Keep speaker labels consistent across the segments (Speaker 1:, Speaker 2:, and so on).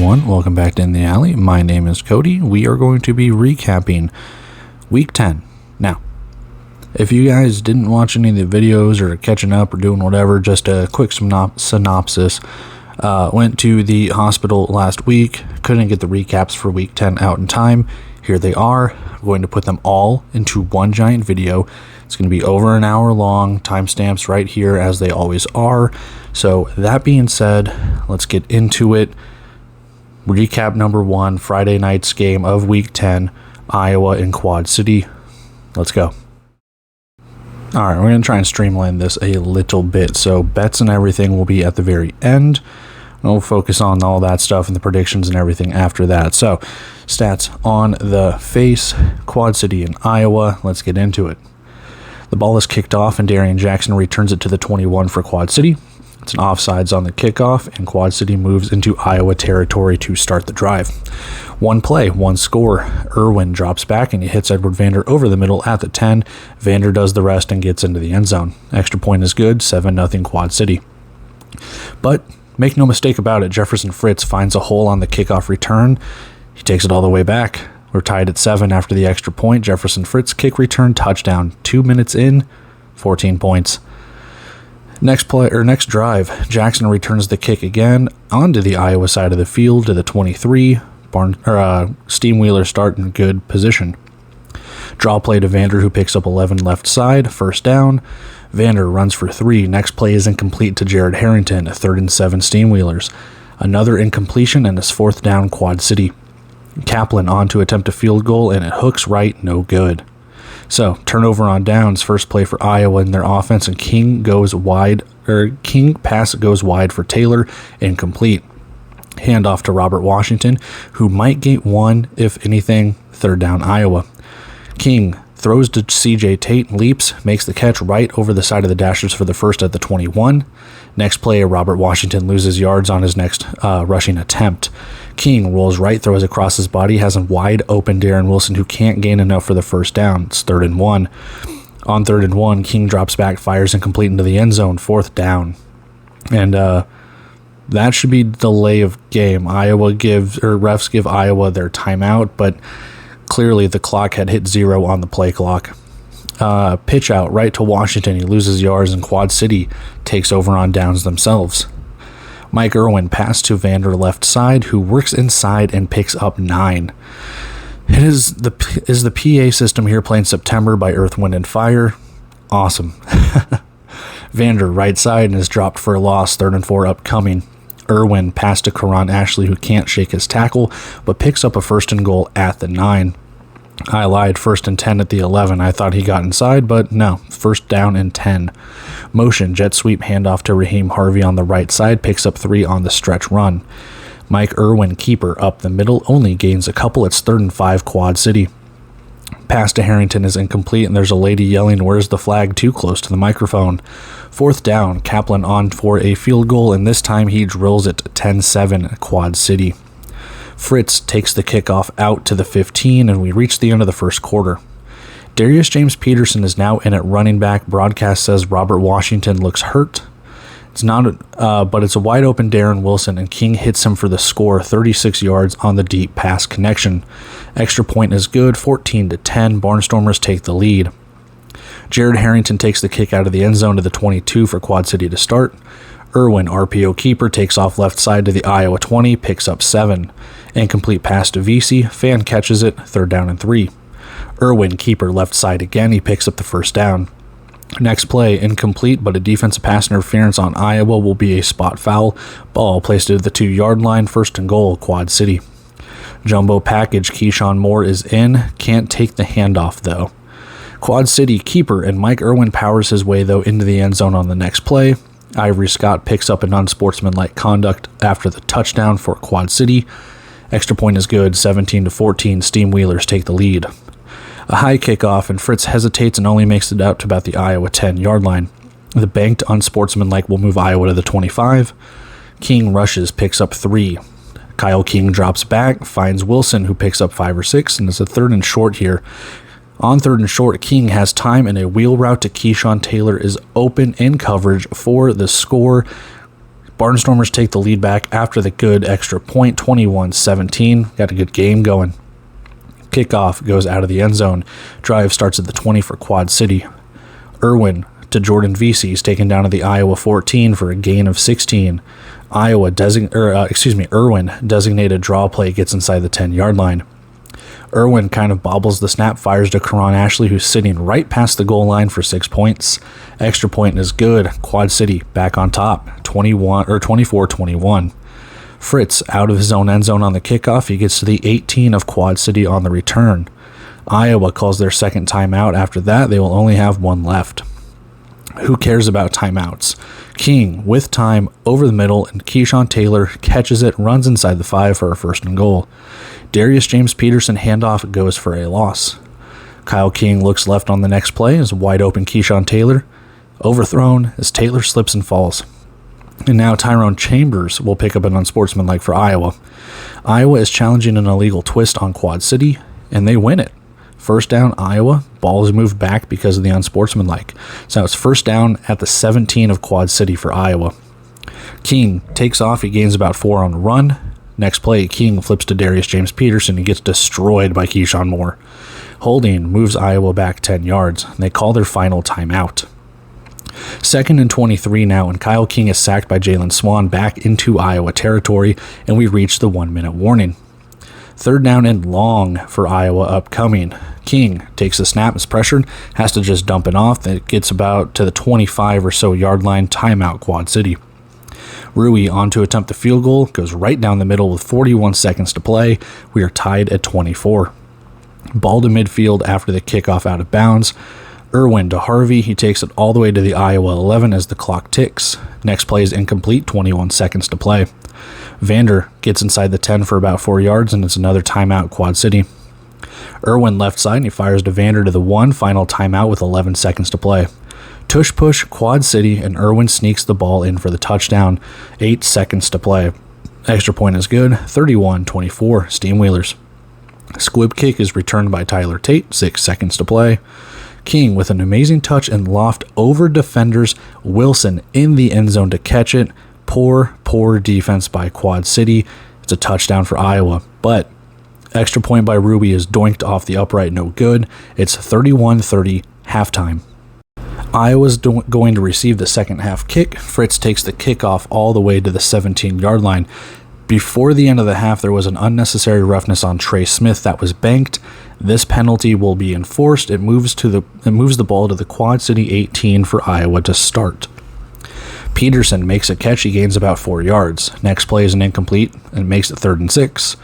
Speaker 1: everyone, welcome back to In the Alley. My name is Cody. We are going to be recapping Week 10. Now, if you guys didn't watch any of the videos or catching up or doing whatever, just a quick synopsis. Went to the hospital last week, couldn't get the recaps for Week 10 out in time. Here they are. I'm going to put them all into one giant video. It's going to be over an hour long, timestamps right here as they always are. So that being said, let's get into it. Recap number 1, Friday night's game of Week 10, Iowa and Quad City. Let's go. Alright, we're going to try and streamline this a little bit. So bets and everything will be at the very end. We'll focus on all that stuff and the predictions and everything after that. So, stats on the face, Quad City and Iowa. Let's get into it. The ball is kicked off and Darian Jackson returns it to the 21 for Quad City. It's an offsides on the kickoff, and Quad City moves into Iowa territory to start the drive. One play, one score. Irwin drops back and he hits Edward Vander over the middle at the 10. Vander does the rest and gets into the end zone. Extra point is good, 7-0 Quad City. But make no mistake about it, Jefferson Fritz finds a hole on the kickoff return. He takes it all the way back. We're tied at 7 after the extra point. Jefferson Fritz kick return touchdown. 2 minutes in, 14 points. Next drive, Jackson returns the kick again onto the Iowa side of the field to the 23. Steamwheeler start in good position. Draw play to Vander, who picks up 11 left side, first down. Vander runs for 3. Next play is incomplete to Jared Harrington, 3rd and 7 Steamwheelers. Another incompletion and it's 4th down Quad City. Kaplan on to attempt a field goal and it hooks right, no good. So, turnover on downs, first play for Iowa in their offense, and King pass goes wide for Taylor, incomplete. Handoff to Robert Washington, who might get one, if anything, 3rd down Iowa. King throws to CJ Tate, leaps, makes the catch right over the side of the Dashers for the first at the 21. Next play, Robert Washington loses yards on his next rushing attempt. King rolls right, throws across his body, has a wide open Darren Wilson who can't gain enough for the first down. It's 3rd and 1. On 3rd and 1, King drops back, fires incomplete into the end zone, 4th down. And that should be delay of game. Refs give Iowa their timeout, but clearly the clock had hit 0 on the play clock. Pitch out right to Washington. He loses yards and Quad City takes over on downs themselves. Mike Irwin pass to Vander left side, who works inside and picks up 9. It is the PA system here playing September by Earth, Wind, and Fire. Awesome. Vander right side and is dropped for a loss, 3rd and 4 upcoming. Irwin pass to Karan Ashley, who can't shake his tackle, but picks up a 1st and goal at the 9. I lied, 1st and 10 at the 11. I thought he got inside, but no, 1st down and 10. Motion, jet sweep handoff to Raheem Harvey on the right side, picks up 3 on the stretch run. Mike Irwin, keeper up the middle, only gains a couple. It's 3rd and 5 Quad City. Pass to Harrington is incomplete, and there's a lady yelling, "Where's the flag?" too close to the microphone. 4th down, Kaplan on for a field goal, and this time he drills it 10-7 Quad City. Fritz takes the kickoff out to the 15, and we reach the end of the first quarter. Darius James Peterson is now in at running back. Broadcast says Robert Washington looks hurt. It's not, but it's a wide open Darren Wilson, and King hits him for the score, 36 yards on the deep pass connection. Extra point is good, 14-10. Barnstormers take the lead. Jared Harrington takes the kick out of the end zone to the 22 for Quad City to start. Irwin, RPO keeper, takes off left side to the Iowa 20, picks up 7. Incomplete pass to VC, Fan catches it, 3rd down and 3. Irwin, keeper, left side again, he picks up the 1st down. Next play, incomplete, but a defensive pass interference on Iowa will be a spot foul. Ball placed at the 2-yard line, 1st and goal, Quad City. Jumbo package, Keyshawn Moore is in, can't take the handoff though. Quad City, keeper, and Mike Irwin powers his way though into the end zone on the next play. Ivory Scott picks up an unsportsmanlike conduct after the touchdown for Quad City. Extra point is good, 17-14. Steamwheelers take the lead. A high kickoff, and Fritz hesitates and only makes it out to about the Iowa 10-yard line. The banked unsportsmanlike will move Iowa to the 25. King rushes, picks up 3. Kyle King drops back, finds Wilson, who picks up 5 or 6, and it's a 3rd and short here. On 3rd and short, King has time, and a wheel route to Keyshawn Taylor is open in coverage for the score. Barnstormers take the lead back after the good extra point, 21-17. Got a good game going. Kickoff goes out of the end zone. Drive starts at the 20 for Quad City. Irwin to Jordan Vesey is taken down to the Iowa 14 for a gain of 16. Irwin designated draw play gets inside the 10-yard line. Irwin kind of bobbles the snap, fires to Karan Ashley, who's sitting right past the goal line for 6 points. Extra point is good. Quad City back on top, 24-21. Fritz out of his own end zone on the kickoff. He gets to the 18 of Quad City on the return. Iowa calls their second timeout. After that, they will only have one left. Who cares about timeouts? King, with time, over the middle, and Keyshawn Taylor catches it, runs inside the 5 for a first and goal. Darius James Peterson handoff goes for a loss. Kyle King looks left on the next play as wide open Keyshawn Taylor. Overthrown as Taylor slips and falls. And now Tyrone Chambers will pick up an unsportsmanlike for Iowa. Iowa is challenging an illegal twist on Quad City, and they win it. First down, Iowa. Ball is moved back because of the unsportsmanlike. So now it's first down at the 17 of Quad City for Iowa. King takes off. He gains about 4 on the run. Next play, King flips to Darius James Peterson. He gets destroyed by Keyshawn Moore. Holding moves Iowa back 10 yards. They call their final timeout. 2nd and 23 now, and Kyle King is sacked by Jalen Swan back into Iowa territory, and we reach the 1-minute warning. 3rd down and long for Iowa upcoming. King takes the snap, is pressured, has to just dump it off. It gets about to the 25 or so yard line. Timeout, Quad City. Rui on to attempt the field goal, goes right down the middle with 41 seconds to play. We are tied at 24. Ball to midfield after the kickoff out of bounds. Irwin to Harvey. He takes it all the way to the Iowa 11 as the clock ticks. Next play is incomplete, 21 seconds to play. Vander gets inside the 10 for about 4 yards, and it's another timeout, Quad City. Irwin left side, and he fires to Vander to the 1. Final timeout with 11 seconds to play. Tush push, Quad City, and Irwin sneaks the ball in for the touchdown. 8 seconds to play. Extra point is good, 31-24, Steamwheelers. Squib kick is returned by Tyler Tate, 6 seconds to play. King with an amazing touch and loft over defenders. Wilson in the end zone to catch it. Poor defense by Quad City. It's a touchdown for Iowa, but extra point by Ruby is doinked off the upright, no good. It's 31-30, halftime. Iowa's going to receive the second half kick. Fritz takes the kickoff all the way to the 17-yard line. Before the end of the half, there was an unnecessary roughness on Trey Smith that was banked. This penalty will be enforced. It moves the ball to the Quad City 18 for Iowa to start. Peterson makes a catch. He gains about 4 yards. Next play is an incomplete and makes it 3rd and 6.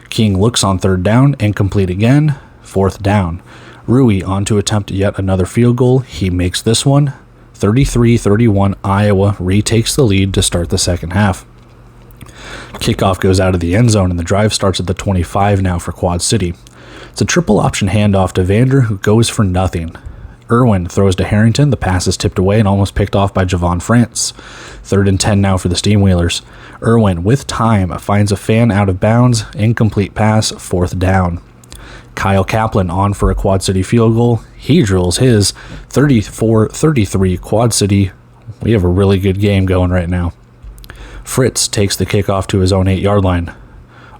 Speaker 1: King looks on 3rd down, incomplete again, 4th down. Rui on to attempt yet another field goal. He makes this one. 33-31, Iowa retakes the lead to start the second half. Kickoff goes out of the end zone, and the drive starts at the 25 now for Quad City. It's a triple option handoff to Vander, who goes for nothing. Irwin throws to Harrington. The pass is tipped away and almost picked off by Javon France. 3rd and 10 now for the Steamwheelers. Irwin, with time, finds a fan out of bounds. Incomplete pass, 4th down. Kyle Kaplan on for a Quad City field goal. He drills his. 34-33 Quad City. We have a really good game going right now. Fritz takes the kickoff to his own 8-yard line.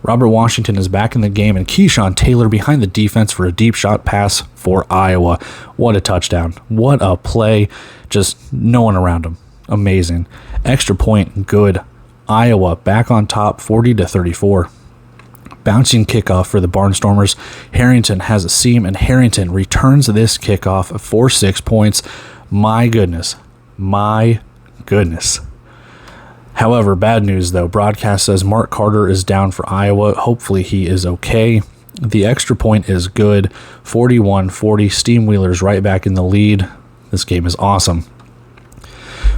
Speaker 1: Robert Washington is back in the game, and Keyshawn Taylor behind the defense for a deep shot pass for Iowa. What a touchdown. What a play. Just no one around him. Amazing. Extra point, good. Iowa back on top, 40-34. Bouncing kickoff for the Barnstormers. Harrington has a seam, and Harrington returns this kickoff for 6 points. My goodness. However, bad news though. Broadcast says Mark Carter is down for Iowa. Hopefully he is okay. The extra point is good. 41-40. Steamwheelers right back in the lead. This game is awesome.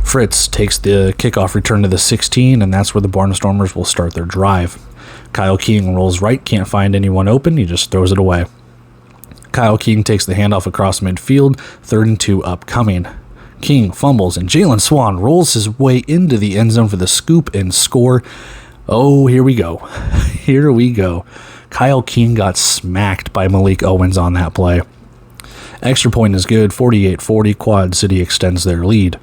Speaker 1: Fritz takes the kickoff return to the 16, and that's where the Barnstormers will start their drive. Kyle King rolls right, can't find anyone open. He just throws it away. Kyle King takes the handoff across midfield. 3rd and 2 upcoming. King fumbles, and Jalen Swan rolls his way into the end zone for the scoop and score. Oh, here we go. Kyle King got smacked by Malik Owens on that play. Extra point is good, 48-40. Quad City extends their lead.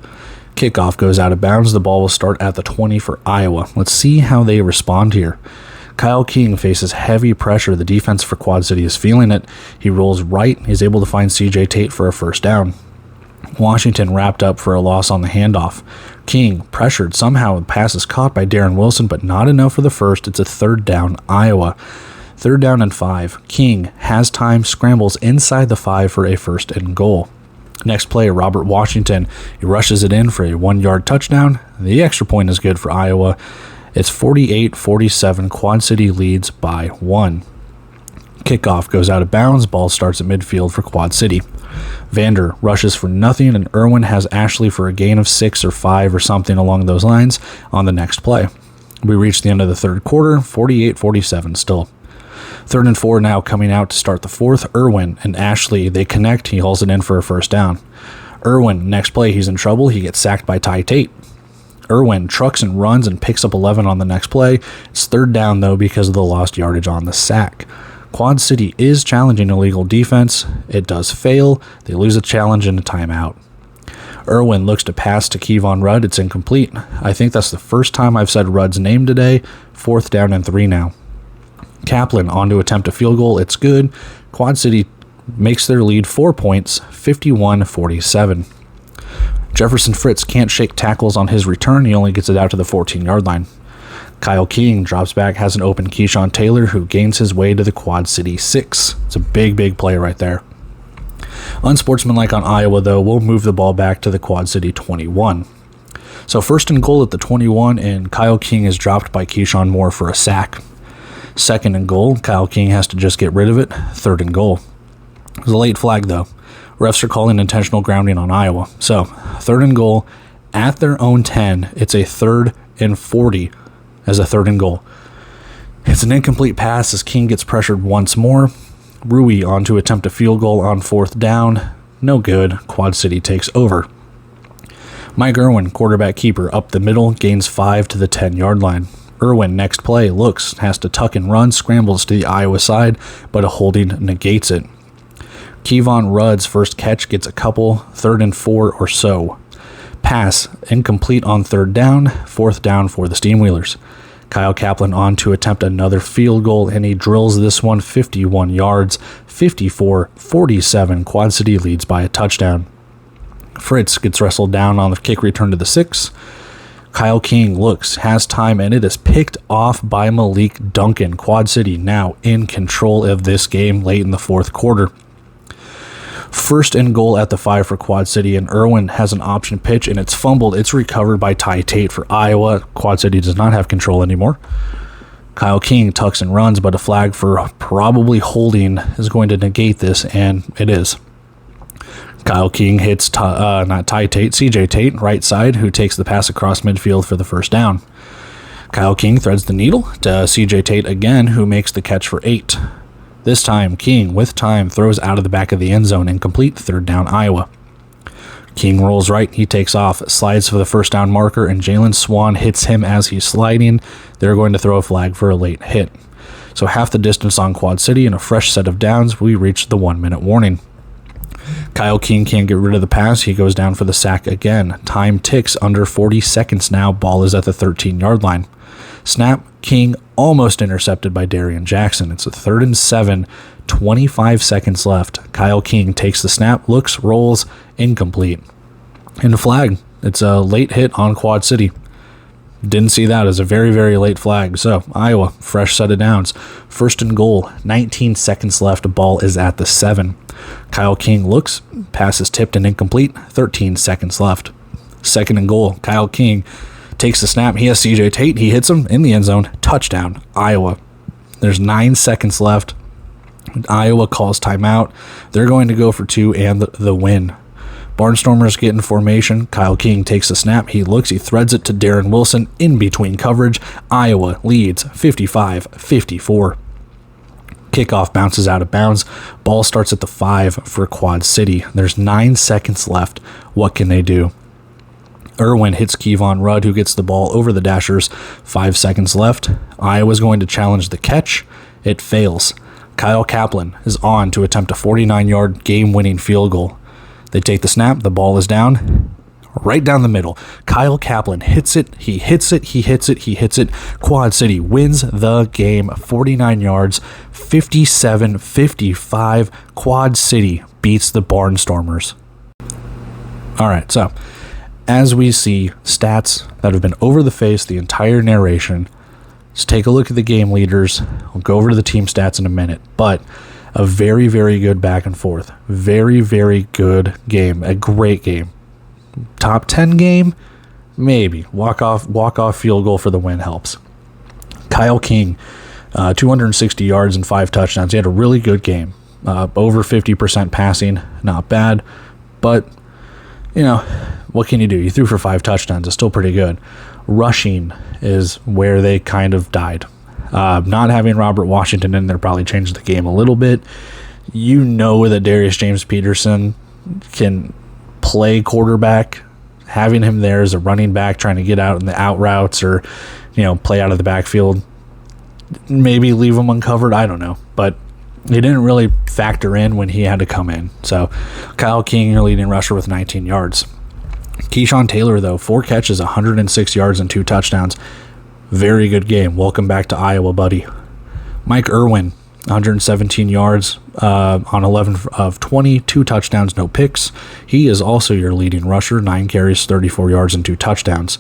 Speaker 1: Kickoff goes out of bounds. The ball will start at the 20 for Iowa. Let's see how they respond here. Kyle King faces heavy pressure. The defense for Quad City is feeling it. He rolls right. He's able to find CJ Tate for a first down. Washington wrapped up for a loss on the handoff. King pressured. Somehow the pass is caught by Darren Wilson, but not enough for the first. It's a third down, Iowa. Third down and 5. King has time, scrambles inside the 5 for a first and goal. Next play, Robert Washington. He rushes it in for a 1-yard touchdown. The extra point is good for Iowa. It's 48-47. Quad City leads by 1. Kickoff goes out of bounds. Ball starts at midfield for Quad City. Vander rushes for nothing, and Irwin has Ashley for a gain of 6 or 5 or something along those lines on the next play. We reach the end of the third quarter, 48-47 still. 3rd and 4 now coming out to start the fourth. Irwin and Ashley, they connect. He hauls it in for a first down. Irwin, next play, he's in trouble. He gets sacked by Ty Tate. Irwin trucks and runs and picks up 11 on the next play. It's third down, though, because of the lost yardage on the sack. Quad City is challenging illegal defense. It does fail. They lose a challenge and a timeout. Irwin looks to pass to Kevon Rudd. It's incomplete. I think that's the first time I've said Rudd's name today. 4th down and 3 now. Kaplan on to attempt a field goal. It's good. Quad City makes their lead 4 points, 51-47. Jefferson Fritz can't shake tackles on his return. He only gets it out to the 14-yard line. Kyle King drops back, has an open Keyshawn Taylor, who gains his way to the Quad City 6. It's a big play right there. Unsportsmanlike on Iowa, though, will move the ball back to the Quad City 21. So 1st and goal at the 21, and Kyle King is dropped by Keyshawn Moore for a sack. 2nd and goal, Kyle King has to just get rid of it. 3rd and goal. It was a late flag, though. Refs are calling intentional grounding on Iowa. So 3rd and goal at their own 10. It's a 3rd and 40 as a 3rd and goal. It's an incomplete pass as King gets pressured once more. Rui on to attempt a field goal on 4th down. No good. Quad City takes over. Mike Irwin, quarterback keeper, up the middle, gains 5 to the 10-yard line. Irwin, next play, looks, has to tuck and run, scrambles to the Iowa side, but a holding negates it. Kevon Rudd's first catch gets a couple, 3rd and 4 or so. Pass, incomplete on 3rd down, 4th down for the Steamwheelers. Kyle Kaplan on to attempt another field goal, and he drills this one 51 yards, 54-47. Quad City leads by a touchdown. Fritz gets wrestled down on the kick return to the 6. Kyle King looks, has time, and it is picked off by Malik Duncan. Quad City now in control of this game late in the 4th quarter. 1st and goal at the 5 for Quad City, and Irwin has an option pitch, and it's fumbled. It's recovered by Ty Tate for Iowa. Quad City does not have control anymore. Kyle King tucks and runs, but a flag for probably holding is going to negate this, and it is. Kyle King hits not Ty Tate, CJ Tate, right side, who takes the pass across midfield for the first down. Kyle King threads the needle to CJ Tate again, who makes the catch for 8. This time, King, with time, throws out of the back of the end zone, incomplete, 3rd down, Iowa. King rolls right, he takes off, slides for the first down marker, and Jalen Swan hits him as he's sliding. They're going to throw a flag for a late hit. So half the distance on Quad City and a fresh set of downs, we reach the 1-minute warning. Kyle King can't get rid of the pass. He goes down for the sack again. Time ticks, under 40 seconds now. Ball is at the 13-yard line. Snap, King almost intercepted by Darian Jackson. It's a 3rd and 7, 25 seconds left. Kyle King takes the snap, looks, rolls, incomplete. And a flag. It's a late hit on Quad City. Didn't see that as a very late flag. So Iowa, fresh set of downs. 1st and goal, 19 seconds left. The ball is at the 7. Kyle King looks, pass is tipped and incomplete, 13 seconds left. 2nd and goal, Kyle King takes the snap. He has CJ Tate. He hits him in the end zone. Touchdown, Iowa. There's 9 seconds left. Iowa calls timeout. They're going to go for 2 and the win. Barnstormers get in formation. Kyle King takes the snap. He looks. He threads it to Darren Wilson in between coverage. Iowa leads 55-54. Kickoff bounces out of bounds. Ball starts at the 5 for Quad City. There's 9 seconds left. What can they do? Irwin hits Kevon Rudd, who gets the ball over the Dashers. 5 seconds left. Iowa's going to challenge the catch. It fails. Kyle Kaplan is on to attempt a 49-yard game-winning field goal. They take the snap. The ball is down. right down the middle. Kyle Kaplan hits it. He hits it. He hits it. He hits it. Quad City wins the game, 49 yards, 57-55. Quad City beats the Barnstormers. All right, so as we see stats that have been over the face the entire narration, let's take a look at the game leaders. We'll go over to the team stats in a minute, but a very, very good back and forth. Very, very good game. A great game. Top 10 game? Maybe. Walk-off field goal for the win helps. Kyle King, 260 yards and 5 touchdowns. He had a really good game. Over 50% passing. Not bad. But, what can you do? You threw for 5 touchdowns. It's still pretty good. Rushing is where they kind of died. Not having Robert Washington in there probably changed the game a little bit. You know that Darius James Peterson can play quarterback. Having him there as a running back trying to get out in the out routes or, play out of the backfield, maybe leave him uncovered. I don't know. But he didn't really factor in when he had to come in. So Kyle King, your leading rusher with 19 yards. Keyshawn Taylor, though, 4 catches, 106 yards, and 2 touchdowns. Very good game. Welcome back to Iowa, buddy. Mike Irwin, 117 yards on 11 of 20, 2 touchdowns, no picks. He is also your leading rusher, 9 carries, 34 yards, and 2 touchdowns.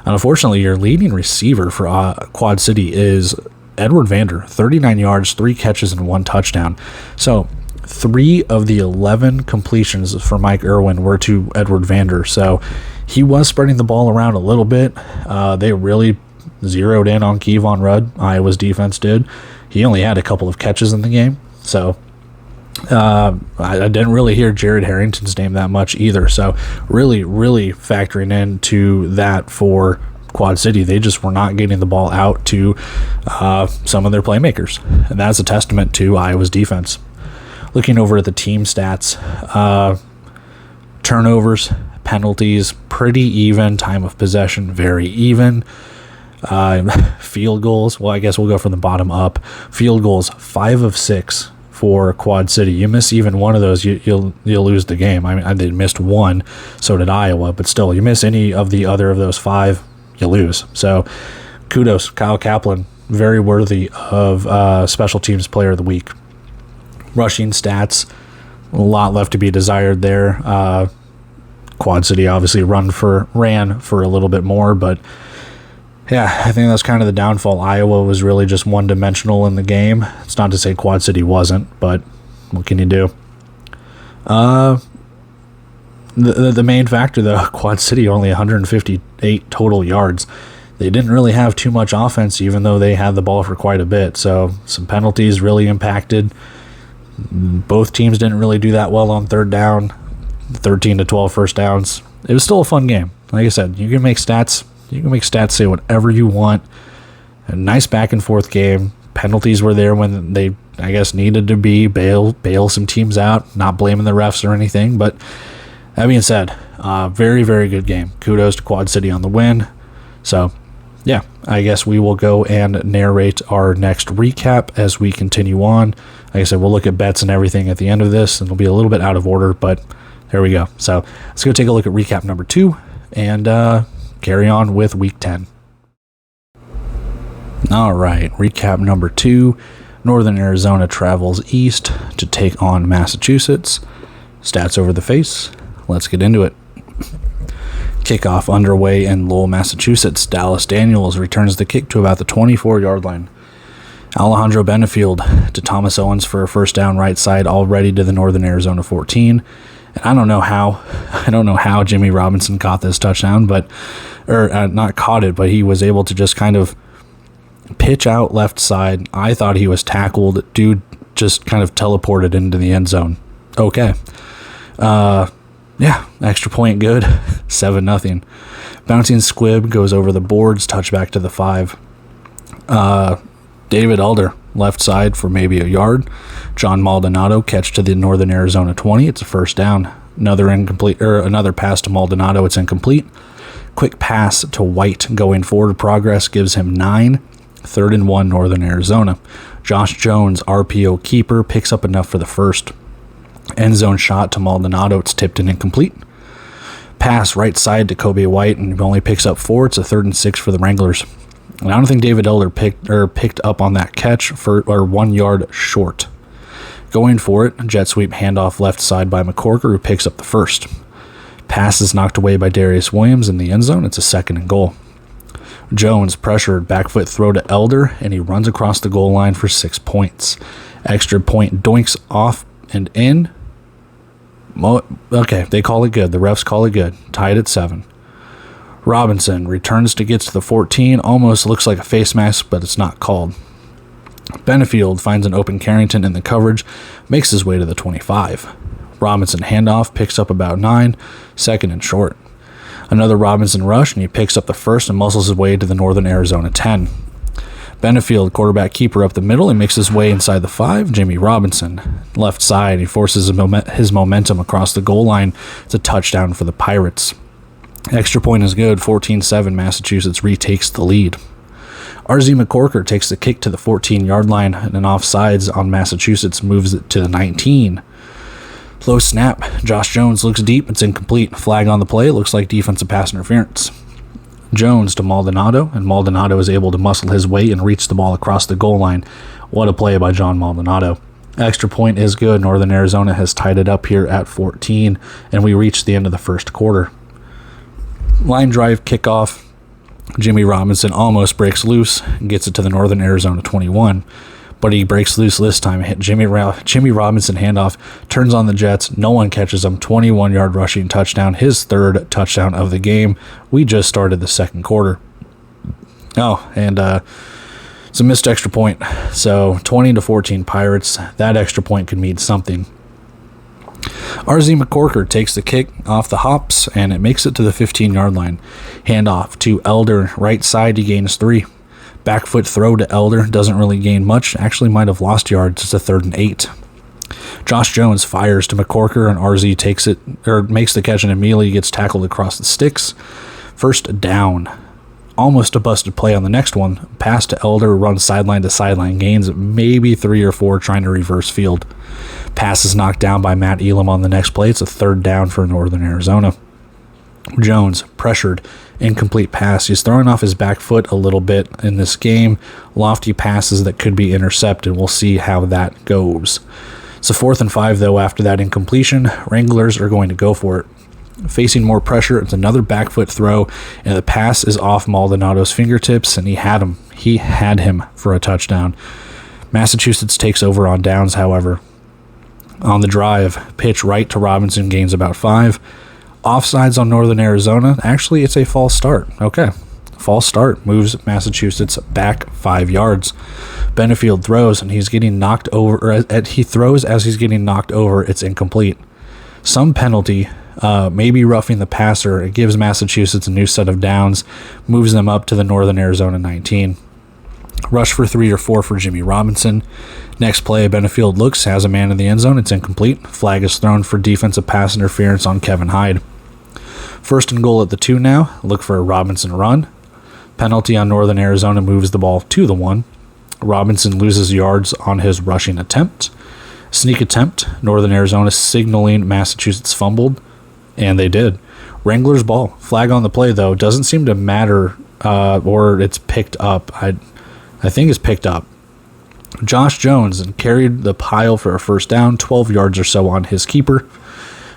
Speaker 1: Unfortunately, your leading receiver for Quad City is Edward Vander, 39 yards, 3 catches, and 1 touchdown. So 3 of the 11 completions for Mike Irwin were to Edward Vander. So he was spreading the ball around a little bit. They really zeroed in on Kevon Rudd. Iowa's defense did. He only had a couple of catches in the game. So I didn't really hear Jared Harrington's name that much either. So really, really factoring into that for Quad City. They just were not getting the ball out to some of their playmakers. And that's a testament to Iowa's defense. Looking over at the team stats, turnovers, penalties, pretty even. Time of possession, very even. Field goals, well, I guess we'll go from the bottom up. Field goals, 5 of 6 for Quad City. You miss even one of those, you'll lose the game. I mean, I missed one, so did Iowa, but still, you miss any of the other of those 5, you lose. So kudos, Kyle Kaplan, very worthy of Special Teams Player of the Week. Rushing stats, a lot left to be desired there. Quad City obviously ran for a little bit more, but yeah, I think that's kind of the downfall. Iowa was really just one-dimensional in the game. It's not to say Quad City wasn't, but what can you do? The main factor, though, Quad City only 158 total yards. They didn't really have too much offense, even though they had the ball for quite a bit. So some penalties really impacted. Both teams didn't really do that well on third down. 13 to 12 first downs. It was still a fun game. Like I said, you can make stats say whatever you want. A nice back and forth game. Penalties were there when they, I guess, needed to be. Bail some teams out. Not blaming the refs or anything. But that being said, very, very good game. Kudos to Quad City on the win. So, yeah, I guess we will go and narrate our next recap as we continue on. Like I said, we'll look at bets and everything at the end of this, and it'll be a little bit out of order, but there we go. So let's go take a look at recap number 2 and carry on with week 10. All right, recap number 2. Northern Arizona travels east to take on Massachusetts. Stats over the face. Let's get into it. Kickoff underway in Lowell, Massachusetts. Dallas Daniels returns the kick to about the 24-yard line. Alejandro Benefield to Thomas Owens for a first down right side, already to the Northern Arizona 14. And I don't know how Jimmy Robinson caught this touchdown, not caught it, but he was able to just kind of pitch out left side. I thought he was tackled. Dude just kind of teleported into the end zone. Okay. Yeah, extra point good. 7-0. Bouncing squib goes over the boards, touchback to the 5. David Elder, left side for maybe a yard. John Maldonado, catch to the Northern Arizona 20. It's a first down. Another pass to Maldonado. It's incomplete. Quick pass to White going forward. Progress gives him 9. 3rd and 1, Northern Arizona. Josh Jones, RPO keeper, picks up enough for the first. End zone shot to Maldonado. It's tipped and incomplete. Pass right side to Kobe White, and he only picks up 4. It's a 3rd and 6 for the Wranglers. And I don't think David Elder picked up on that catch for 1 yard short. Going for it, jet sweep handoff left side by McCorker, who picks up the first. Pass is knocked away by Darius Williams in the end zone. It's a 2nd and goal. Jones pressured, back foot throw to Elder, and he runs across the goal line for 6 points. Extra point doinks off and in. Okay, they call it good. The refs call it good. Tied at 7. Robinson returns to gets to the 14. Almost looks like a face mask, but it's not called. Benefield finds an open Carrington in the coverage, makes his way to the 25. Robinson handoff, picks up about 9, 2nd and short. Another Robinson rush, and he picks up the first and muscles his way to the Northern Arizona 10. Benefield, quarterback keeper up the middle, he makes his way inside the 5. Jimmy Robinson, left side, he forces his momentum across the goal line. It's a touchdown for the Pirates. Extra point is good, 14-7, Massachusetts retakes the lead. R.Z. McCorker takes the kick to the 14-yard line, and an offsides on Massachusetts moves it to the 19. Low snap, Josh Jones looks deep, it's incomplete. Flag on the play, looks like defensive pass interference. Jones to Maldonado, and Maldonado is able to muscle his way and reach the ball across the goal line. What a play by John Maldonado. Extra point is good. Northern Arizona has tied it up here at 14, and we reach the end of the first quarter. Line drive kickoff. Jimmy Robinson almost breaks loose and gets it to the Northern Arizona 21, but he breaks loose this time. Jimmy Robinson handoff, turns on the Jets. No one catches him. 21-yard rushing touchdown, his 3rd touchdown of the game. We just started the 2nd quarter. Oh, and it's a missed extra point. So 20-14 Pirates. That extra point could mean something. R.Z. McCorker takes the kick off the hops, and it makes it to the 15-yard line. Handoff to Elder, right side, he gains 3. Back foot throw to Elder, doesn't really gain much, actually might have lost yards. It's a 3rd and 8. Josh Jones fires to McCorker, and RZ takes it, or makes the catch, and immediately gets tackled across the sticks. 1st down. Almost a busted play on the next one. Pass to Elder, runs sideline to sideline, gains maybe 3 or 4, trying to reverse field. Pass is knocked down by Matt Elam on the next play. It's a 3rd down for Northern Arizona. Jones pressured, incomplete pass. He's throwing off his back foot a little bit in this game. Lofty passes that could be intercepted. We'll see how that goes. It's a 4th and 5, though, after that incompletion. Wranglers are going to go for it. Facing more pressure, it's another back foot throw, and the pass is off Maldonado's fingertips, and he had him. He had him for a touchdown. Massachusetts takes over on downs, however. On the drive, pitch right to Robinson, gains about 5. Offsides on Northern Arizona. Actually, it's a false start. Okay. False start moves Massachusetts back 5 yards. Benefield throws, and he's getting knocked over. He throws as he's getting knocked over. It's incomplete. Some penalty, maybe roughing the passer. It gives Massachusetts a new set of downs, moves them up to the Northern Arizona 19. Rush for 3 or 4 for Jimmy Robinson. Next play, Benefield looks, has a man in the end zone. It's incomplete. Flag is thrown for defensive pass interference on Kevin Hyde. 1st and goal at the 2 now. Look for a Robinson run. Penalty on Northern Arizona moves the ball to the 1. Robinson loses yards on his rushing attempt. Sneak attempt. Northern Arizona signaling Massachusetts fumbled, and they did. Wranglers ball. Flag on the play, though. Doesn't seem to matter, or it's picked up. I think it's picked up. Josh Jones and carried the pile for a 1st down, 12 yards or so on his keeper.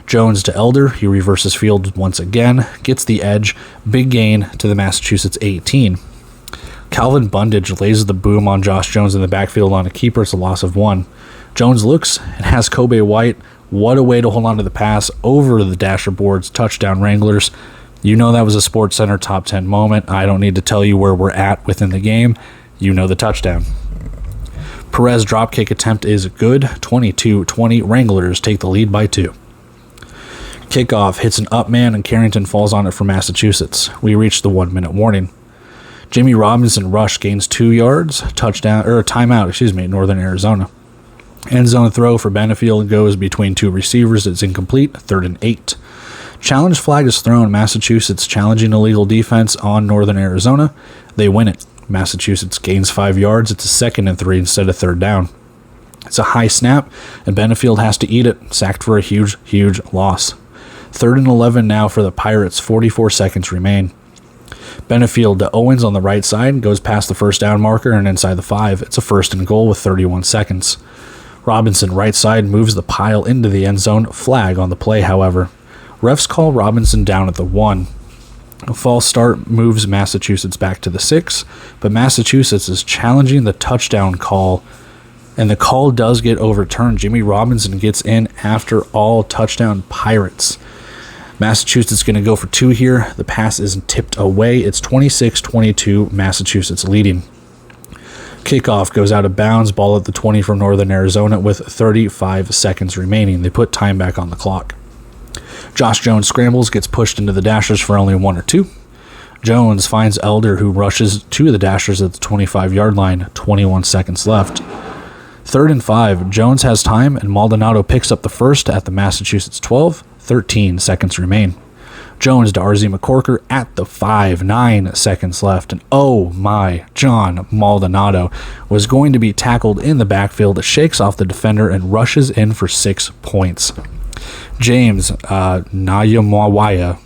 Speaker 1: Jones to Elder. He reverses field once again, gets the edge. Big gain to the Massachusetts 18. Calvin Bundage lays the boom on Josh Jones in the backfield on a keeper. It's a loss of 1. Jones looks and has Kobe White. What a way to hold on to the pass over the dasher boards. Touchdown Wranglers. You know that was a SportsCenter top 10 moment. I don't need to tell you where we're at within the game. You know the touchdown. Perez dropkick attempt is good. 22-20. Wranglers take the lead by 2. Kickoff hits an up man, and Carrington falls on it for Massachusetts. We reach the 1-minute warning. Jimmy Robinson rush gains 2 yards. Timeout, Northern Arizona. End zone throw for Benefield goes between 2 receivers. It's incomplete. 3rd and 8. Challenge flag is thrown. Massachusetts challenging illegal defense on Northern Arizona. They win it. Massachusetts gains 5 yards. It's a 2nd and 3 instead of 3rd down. It's a high snap, and Benefield has to eat it. Sacked for a huge, huge loss. 3rd and 11 now for the Pirates. 44 seconds remain. Benefield to Owens on the right side, goes past the first down marker and inside the 5. It's a 1st and goal with 31 seconds. Robinson right side moves the pile into the end zone. Flag on the play, however. Refs call Robinson down at the 1. A false start moves Massachusetts back to the 6, but Massachusetts is challenging the touchdown call, and the call does get overturned. Jimmy Robinson gets in after all. Touchdown Pirates. Massachusetts going to go for 2 here. The pass is tipped away. It's 26-22, Massachusetts leading. Kickoff goes out of bounds. Ball at the 20 from Northern Arizona with 35 seconds remaining. They put time back on the clock. Josh Jones scrambles, gets pushed into the Dashers for only 1 or 2. Jones finds Elder, who rushes to the Dashers at the 25-yard line. 21 seconds left. 3rd and 5. Jones has time, and Maldonado picks up the first at the Massachusetts 12. 13 seconds remain. Jones to RZ McCorker at the 5. 9 seconds left. And oh my, John Maldonado was going to be tackled in the backfield, shakes off the defender, and rushes in for 6 points. James Nayamawaya,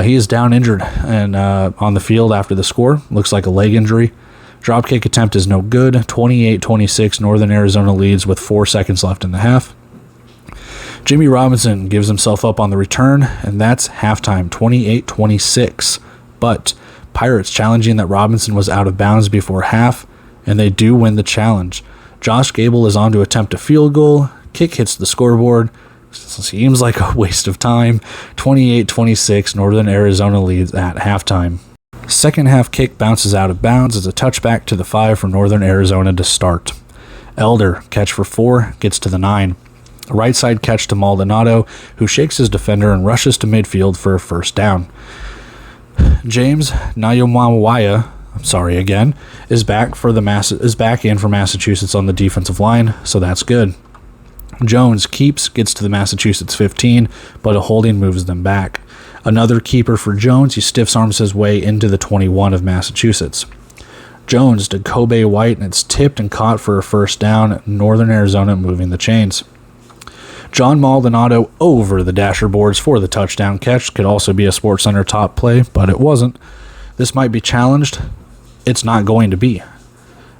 Speaker 1: he is down injured and on the field after the score. Looks like a leg injury. Dropkick attempt is no good. 28-26, Northern Arizona leads with 4 seconds left in the half. Jimmy Robinson gives himself up on the return, and that's halftime, 28-26. But Pirates challenging that Robinson was out of bounds before half, and they do win the challenge. Josh Gable is on to attempt a field goal. Kick hits the scoreboard. Seems like a waste of time. 28-26, Northern Arizona leads at halftime. Second half kick bounces out of bounds as a touchback to the 5 for Northern Arizona to start. Elder, catch for 4, gets to the 9. Right side catch to Maldonado, who shakes his defender and rushes to midfield for a first down. James Nayamawaya, is back in for Massachusetts on the defensive line, so that's good. Jones gets to the Massachusetts 15, but a holding moves them back. Another keeper for Jones. He stiffs arms his way into the 21 of Massachusetts. Jones to Kobe White, and it's tipped and caught for a first down. Northern Arizona moving the chains. John Maldonado over the Dasher boards for the touchdown catch. Could also be a SportsCenter top play, but it wasn't. This might be challenged. It's not going to be.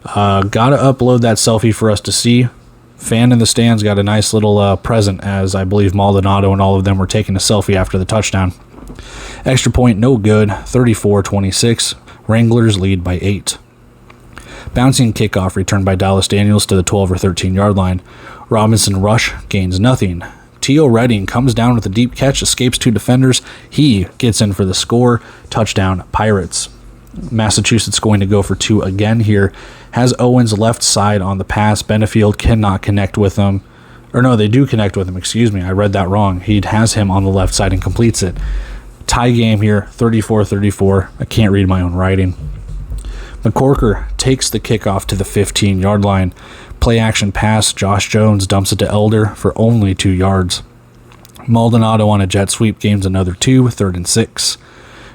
Speaker 1: Gotta upload that selfie for us to see. Fan in the stands got a nice little present, as I believe Maldonado and all of them were taking a selfie after the touchdown. Extra point no good. 34-26. Wranglers lead by 8. Bouncing kickoff returned by Dallas Daniels to the 12 or 13-yard line. Robinson rush gains nothing. T.O. Redding comes down with a deep catch, escapes 2 defenders. He gets in for the score. Touchdown, Pirates. Massachusetts going to go for 2 again here. Has Owens left side on the pass. Benefield cannot connect with him. Or no, they do connect with him. Excuse me, I read that wrong. He has him on the left side and completes it. Tie game here, 34-34. I can't read my own writing. McCorker takes the kickoff to the 15-yard line. Play action pass. Josh Jones dumps it to Elder for only 2 yards. Maldonado on a jet sweep gains another 2, 3rd and 6.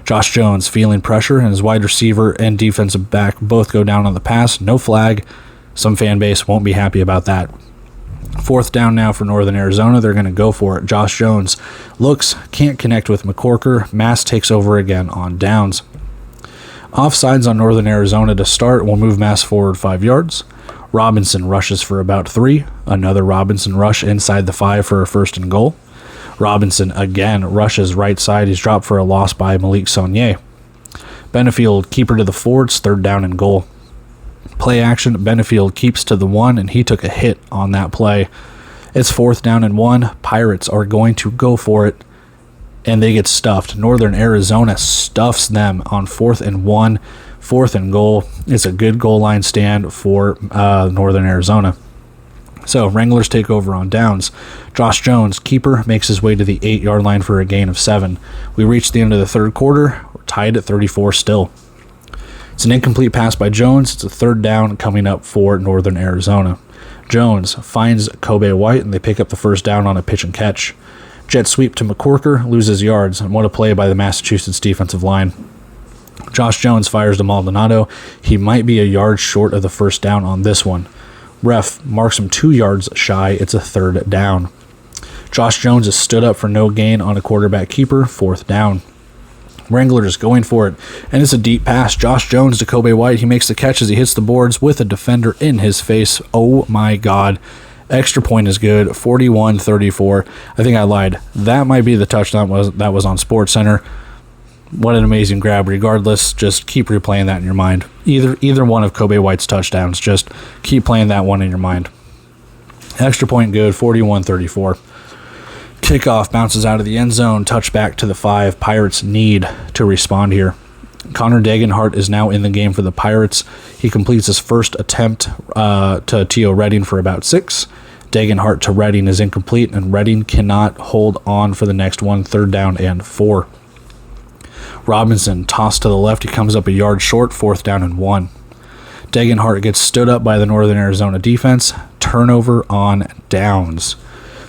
Speaker 1: Josh Jones feeling pressure, and his wide receiver and defensive back both go down on the pass. No flag. Some fan base won't be happy about that. 4th down now for Northern Arizona. They're going to go for it. Josh Jones looks, can't connect with McCorker. Mass takes over again on downs. Offsides on Northern Arizona to start will move Mass forward 5 yards. Robinson rushes for about 3. Another Robinson rush inside the 5 for a 1st and goal. Robinson again rushes right side. He's dropped for a loss by Malik Saunier. Benefield keeper to the 4. It's 3rd down and goal. Play action. Benefield keeps to the 1, and he took a hit on that play. It's 4th down and 1. Pirates are going to go for it, and they get stuffed. Northern Arizona stuffs them on 4th and 1. 4th and goal. It's a good goal line stand for Northern Arizona. So Wranglers take over on downs. Josh Jones, keeper, makes his way to the 8-yard line for a gain of 7. We reach the end of the 3rd quarter. We're tied at 34 still. It's an incomplete pass by Jones. It's a 3rd down coming up for Northern Arizona. Jones finds Kobe White, and they pick up the 1st down on a pitch and catch. Jet sweep to McCorker, loses yards, and what a play by the Massachusetts defensive line. Josh Jones fires to Maldonado. He might be a yard short of the 1st down on this one. Ref marks him 2 yards shy. It's a 3rd down. Josh Jones is stood up for no gain on a quarterback keeper, 4th down. Wranglers going for it, and it's a deep pass. Josh Jones to Kobe White. He makes the catch as he hits the boards with a defender in his face. Oh my God. Extra point is good, 41-34. I think I lied. That might be the touchdown that was on SportsCenter. What an amazing grab. Regardless, just keep replaying that in your mind. Either one of Kobe White's touchdowns, just keep playing that one in your mind. Extra point good, 41-34. Kickoff bounces out of the end zone, touchback to the 5. Pirates need to respond here. Connor Dagenhart is now in the game for the Pirates. He completes his first attempt to T.O. Redding for about 6. Dagenhart to Redding is incomplete, and Redding cannot hold on for the next one, 3rd down and 4. Robinson tossed to the left. He comes up a yard short, 4th down and 1. Dagenhart gets stood up by the Northern Arizona defense. Turnover on downs.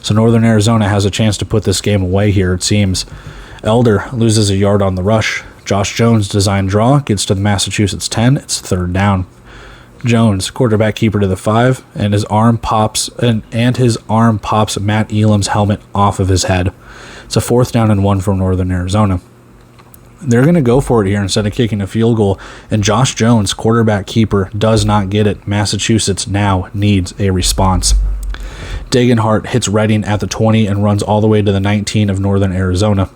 Speaker 1: So Northern Arizona has a chance to put this game away here, it seems. Elder loses a yard on the rush. Josh Jones design draw gets to the Massachusetts 10. It's 3rd down. Jones, quarterback keeper to the 5, and his arm pops Matt Elam's helmet off of his head. It's a 4th down and 1 from Northern Arizona. They're going to go for it here instead of kicking a field goal, and Josh Jones, quarterback keeper, does not get it. Massachusetts now needs a response. Dagenhart hits Redding at the 20 and runs all the way to the 19 of Northern Arizona.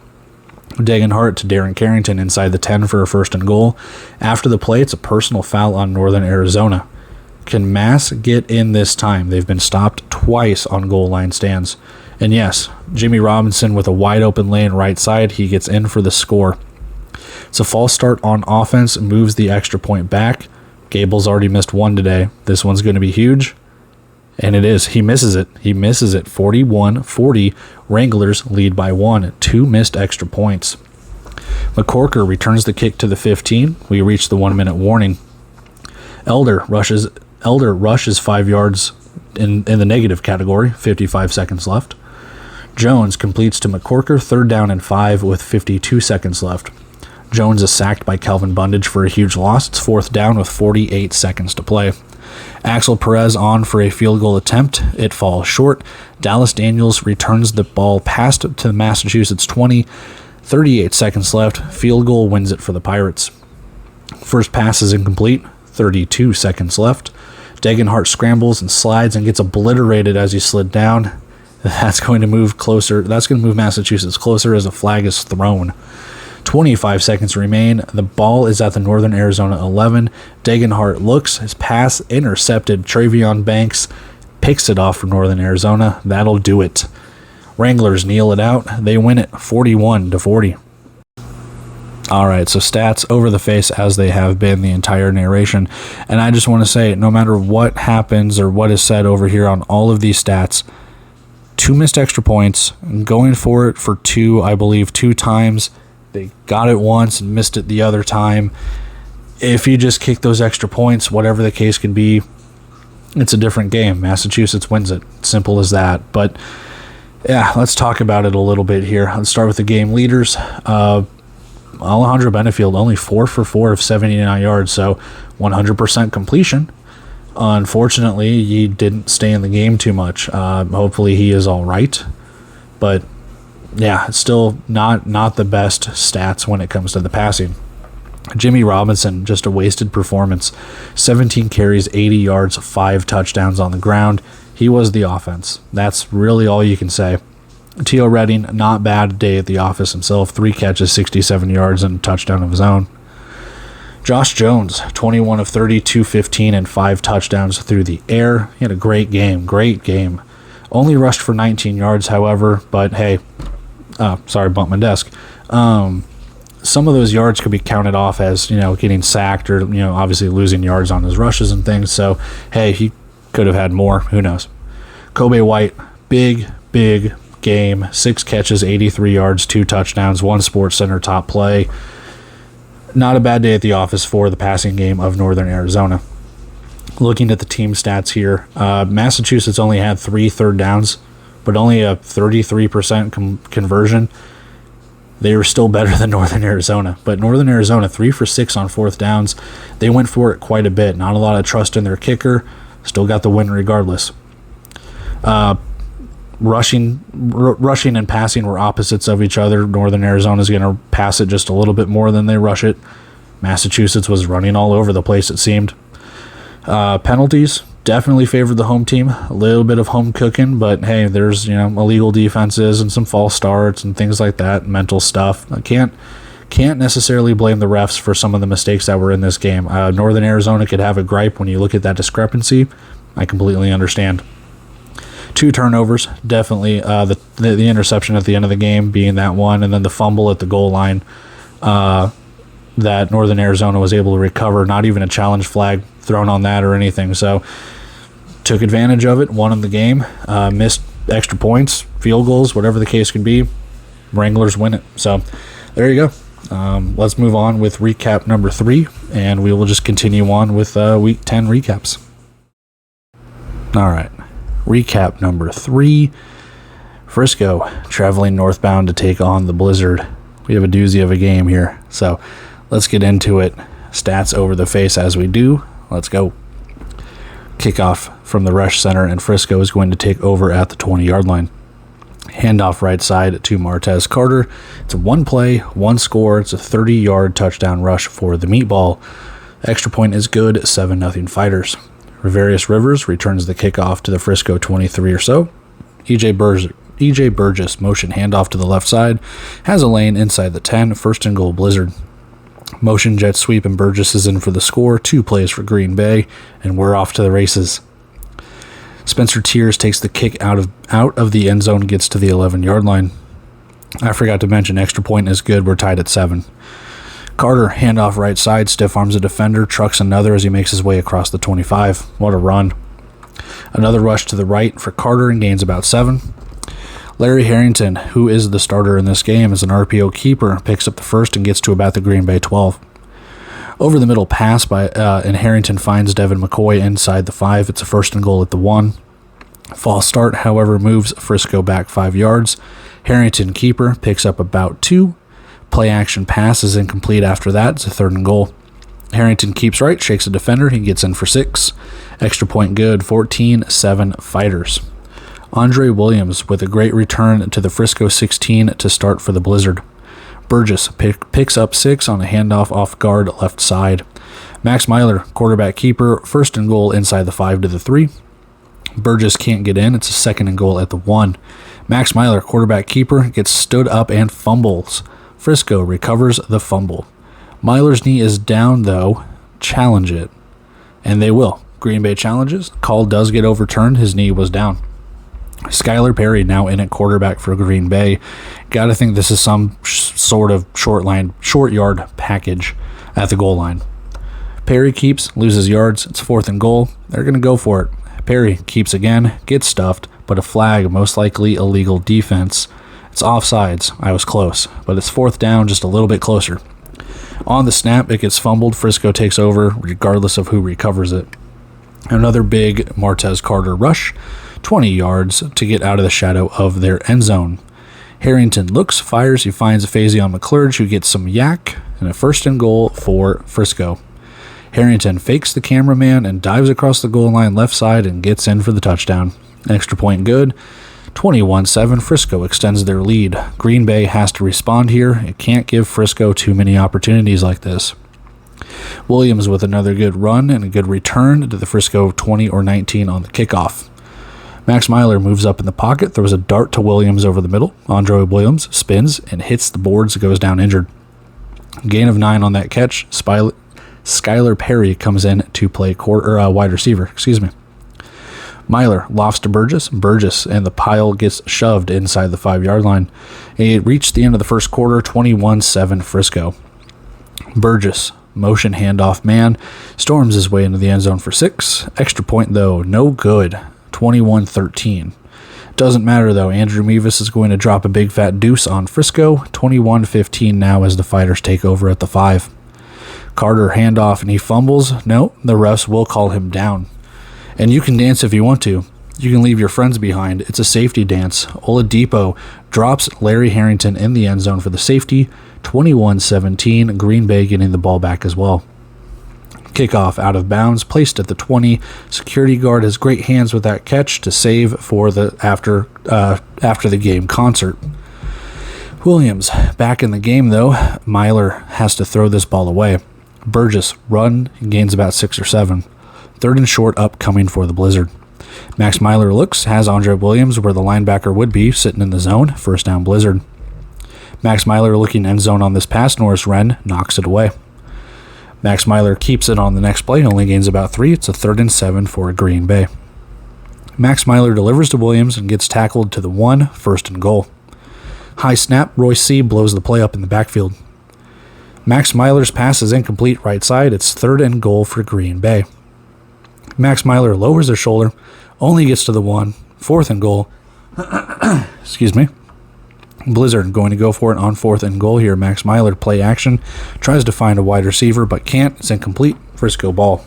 Speaker 1: Dagenhart to Darren Carrington inside the 10 for a 1st and goal. After the play, it's a personal foul on Northern Arizona. Can Mass get in this time? They've been stopped twice on goal line stands. And yes, Jimmy Robinson with a wide open lane right side, he gets in for the score. It's a false start on offense, moves the extra point back. Gable's already missed one today. This one's going to be huge. And it is. He misses it. 41-40. Wranglers lead by 1. 2 missed extra points. McCorker returns the kick to the 15. We reach the 1-minute warning. Elder rushes 5 yards in the negative category. 55 seconds left. Jones completes to McCorker. 3rd down and 5 with 52 seconds left. Jones is sacked by Calvin Bundage for a huge loss. It's 4th down with 48 seconds to play. Axel Perez on for a field goal attempt. It falls short. Dallas Daniels returns the ball past to the Massachusetts 20. 38 seconds left. Field goal wins it for the Pirates. First pass is incomplete. 32 seconds left. Dagenhart scrambles and slides and gets obliterated as he slid down. That's going to move closer. That's going to move Massachusetts closer as a flag is thrown. 25 seconds remain. The ball is at the Northern Arizona 11. Dagenhart looks. His pass intercepted. Travion Banks picks it off for Northern Arizona. That'll do it. Wranglers kneel it out. They win it 41-40. All right, so stats over the face as they have been the entire narration. And I just want to say, no matter what happens or what is said over here on all of these stats, 2 missed extra points, going for it for 2, I believe 2 times. They got it once and missed it the other time. If you just kick those extra points, whatever the case could be, it's a different game. Massachusetts wins it. Simple as that. But, yeah, let's talk about it a little bit here. Let's start with the game leaders. Alejandro Benefield, only 4 for 4 of 79 yards, so 100% completion. Unfortunately, he didn't stay in the game too much. Hopefully he is all right. But yeah, it's still not the best stats when it comes to the passing. Jimmy Robinson, just a wasted performance. 17 carries, 80 yards, 5 touchdowns on the ground. He was the offense. That's really all you can say. T.O. Redding, not bad day at the office himself. 3 catches, 67 yards, and a touchdown of his own. Josh Jones, 21 of 30, 215, and 5 touchdowns through the air. He had a great game. Only rushed for 19 yards, however, but hey, bumped my desk. Some of those yards could be counted off as, getting sacked or, obviously losing yards on his rushes and things. So, hey, he could have had more. Who knows? Kobe White, big game. 6 catches, 83 yards, 2 touchdowns, 1 SportsCenter top play. Not a bad day at the office for the passing game of Northern Arizona. Looking at the team stats here, Massachusetts only had 3 third downs, but only a 33% conversion. They were still better than Northern Arizona. But Northern Arizona, 3 for 6 on 4th downs. They went for it quite a bit. Not a lot of trust in their kicker. Still got the win regardless. rushing and passing were opposites of each other. Northern Arizona is going to pass it just a little bit more than they rush it. Massachusetts was running all over the place, it seemed. Penalties definitely favored the home team. A little bit of home cooking, but hey, there's illegal defenses and some false starts and things like that, mental stuff. I can't necessarily blame the refs for some of the mistakes that were in this game. Northern Arizona could have a gripe when you look at that discrepancy. I completely understand. 2 turnovers, definitely. The interception at the end of the game being that one, and then the fumble at the goal line that Northern Arizona was able to recover. Not even a challenge flag thrown on that or anything. So took advantage of it, won in the game, missed extra points, field goals, whatever the case could be. Wranglers win it. So there you go. Let's move on with recap number 3, and we will just continue on with week 10 recaps. All right. Recap number 3. Frisco traveling northbound to take on the Blizzard. We have a doozy of a game here. So let's get into it. Stats over the face as we do. Let's go. Kickoff from the Rush Center, and Frisco is going to take over at the 20-yard line. Handoff right side to Martez Carter. It's a 1 play, 1 score. It's a 30-yard touchdown rush for the Meatball. Extra point is good, 7-0 Fighters. Riverius Rivers returns the kickoff to the Frisco 23 or so. EJ Burgess motion handoff to the left side. Has a lane inside the 10. First and goal Blizzard. Motion jet sweep, and Burgess is in for the score. 2 plays for Green Bay, and we're off to the races. Spencer Tiers takes the kick out of the end zone, gets to the 11-yard line. I forgot to mention extra point is good. We're tied at 7. Carter, handoff right side, stiff arms a defender, trucks another as he makes his way across the 25. What a run. Another rush to the right for Carter and gains about 7. Larry Harrington, who is the starter in this game, is an RPO keeper, picks up the first and gets to about the Green Bay 12. Over the middle pass and Harrington finds Devin McCoy inside the 5. It's a first and goal at the 1. False start, however, moves Frisco back 5 yards. Harrington keeper picks up about 2. Play action pass is incomplete after that. It's a 3rd and goal. Harrington keeps right, shakes a defender. He gets in for 6. Extra point good, 14-7 Fighters. Andre Williams with a great return to the Frisco 16 to start for the Blizzard. Burgess picks up 6 on a handoff off guard left side. Max Myler, quarterback keeper, first and goal inside the 5 to the 3. Burgess can't get in. It's a 2nd and goal at the 1. Max Myler, quarterback keeper, gets stood up and fumbles. Frisco recovers the fumble. Myler's knee is down, though. Challenge it. And they will. Green Bay challenges. Call does get overturned. His knee was down. Skylar Perry now in at quarterback for Green Bay. Got to think this is some sort of short yard package at the goal line. Perry keeps, loses yards. It's 4th and goal. They're going to go for it. Perry keeps again, gets stuffed, but a flag, most likely illegal defense. It's offsides. I was close, but it's 4th down, just a little bit closer. On the snap, it gets fumbled. Frisco takes over, regardless of who recovers it. Another big Martez Carter rush, 20 yards to get out of the shadow of their end zone. Harrington looks, fires, he finds Faison McClurge, who gets some yak, and a 1st and goal for Frisco. Harrington fakes the cameraman and dives across the goal line left side and gets in for the touchdown. Extra point good. 21-7, Frisco extends their lead. Green Bay has to respond here. It can't give Frisco too many opportunities like this. Williams with another good run and a good return to the Frisco 20 or 19 on the kickoff. Max Myler moves up in the pocket, throws a dart to Williams over the middle. Andre Williams spins and hits the boards, goes down injured. Gain of 9 on that catch. Skylar Perry comes in to play wide receiver. Myler lofts to Burgess, and the pile gets shoved inside the 5-yard line. It reached the end of the first quarter, 21-7 Frisco. Burgess, motion handoff man, storms his way into the end zone for 6. Extra point, though, no good, 21-13. Doesn't matter, though. Andrew Mevis is going to drop a big fat deuce on Frisco, 21-15 now as the Fighters take over at the 5. Carter handoff, and he fumbles. No, the refs will call him down. And you can dance if you want to. You can leave your friends behind. It's a safety dance. Oladipo drops Larry Harrington in the end zone for the safety. 21-17, Green Bay getting the ball back as well. Kickoff out of bounds, placed at the 20. Security guard has great hands with that catch to save for the after the game concert. Williams back in the game though. Myler has to throw this ball away. Burgess run and gains about 6 or 7. Third and short upcoming for the Blizzard. Max Myler looks, has Andre Williams where the linebacker would be, sitting in the zone. First down Blizzard. Max Myler looking end zone on this pass. Norris Wren knocks it away. Max Myler keeps it on the next play, only gains about 3. It's a 3rd and 7 for Green Bay. Max Myler delivers to Williams and gets tackled to the 1, 1st and goal. High snap, Royce C. blows the play up in the backfield. Max Myler's pass is incomplete right side. It's 3rd and goal for Green Bay. Max Myler lowers his shoulder, only gets to the 1, 4th and goal. Excuse me. Blizzard going to go for it on 4th and goal here. Max Myler play action, tries to find a wide receiver but can't. It's incomplete. Frisco ball.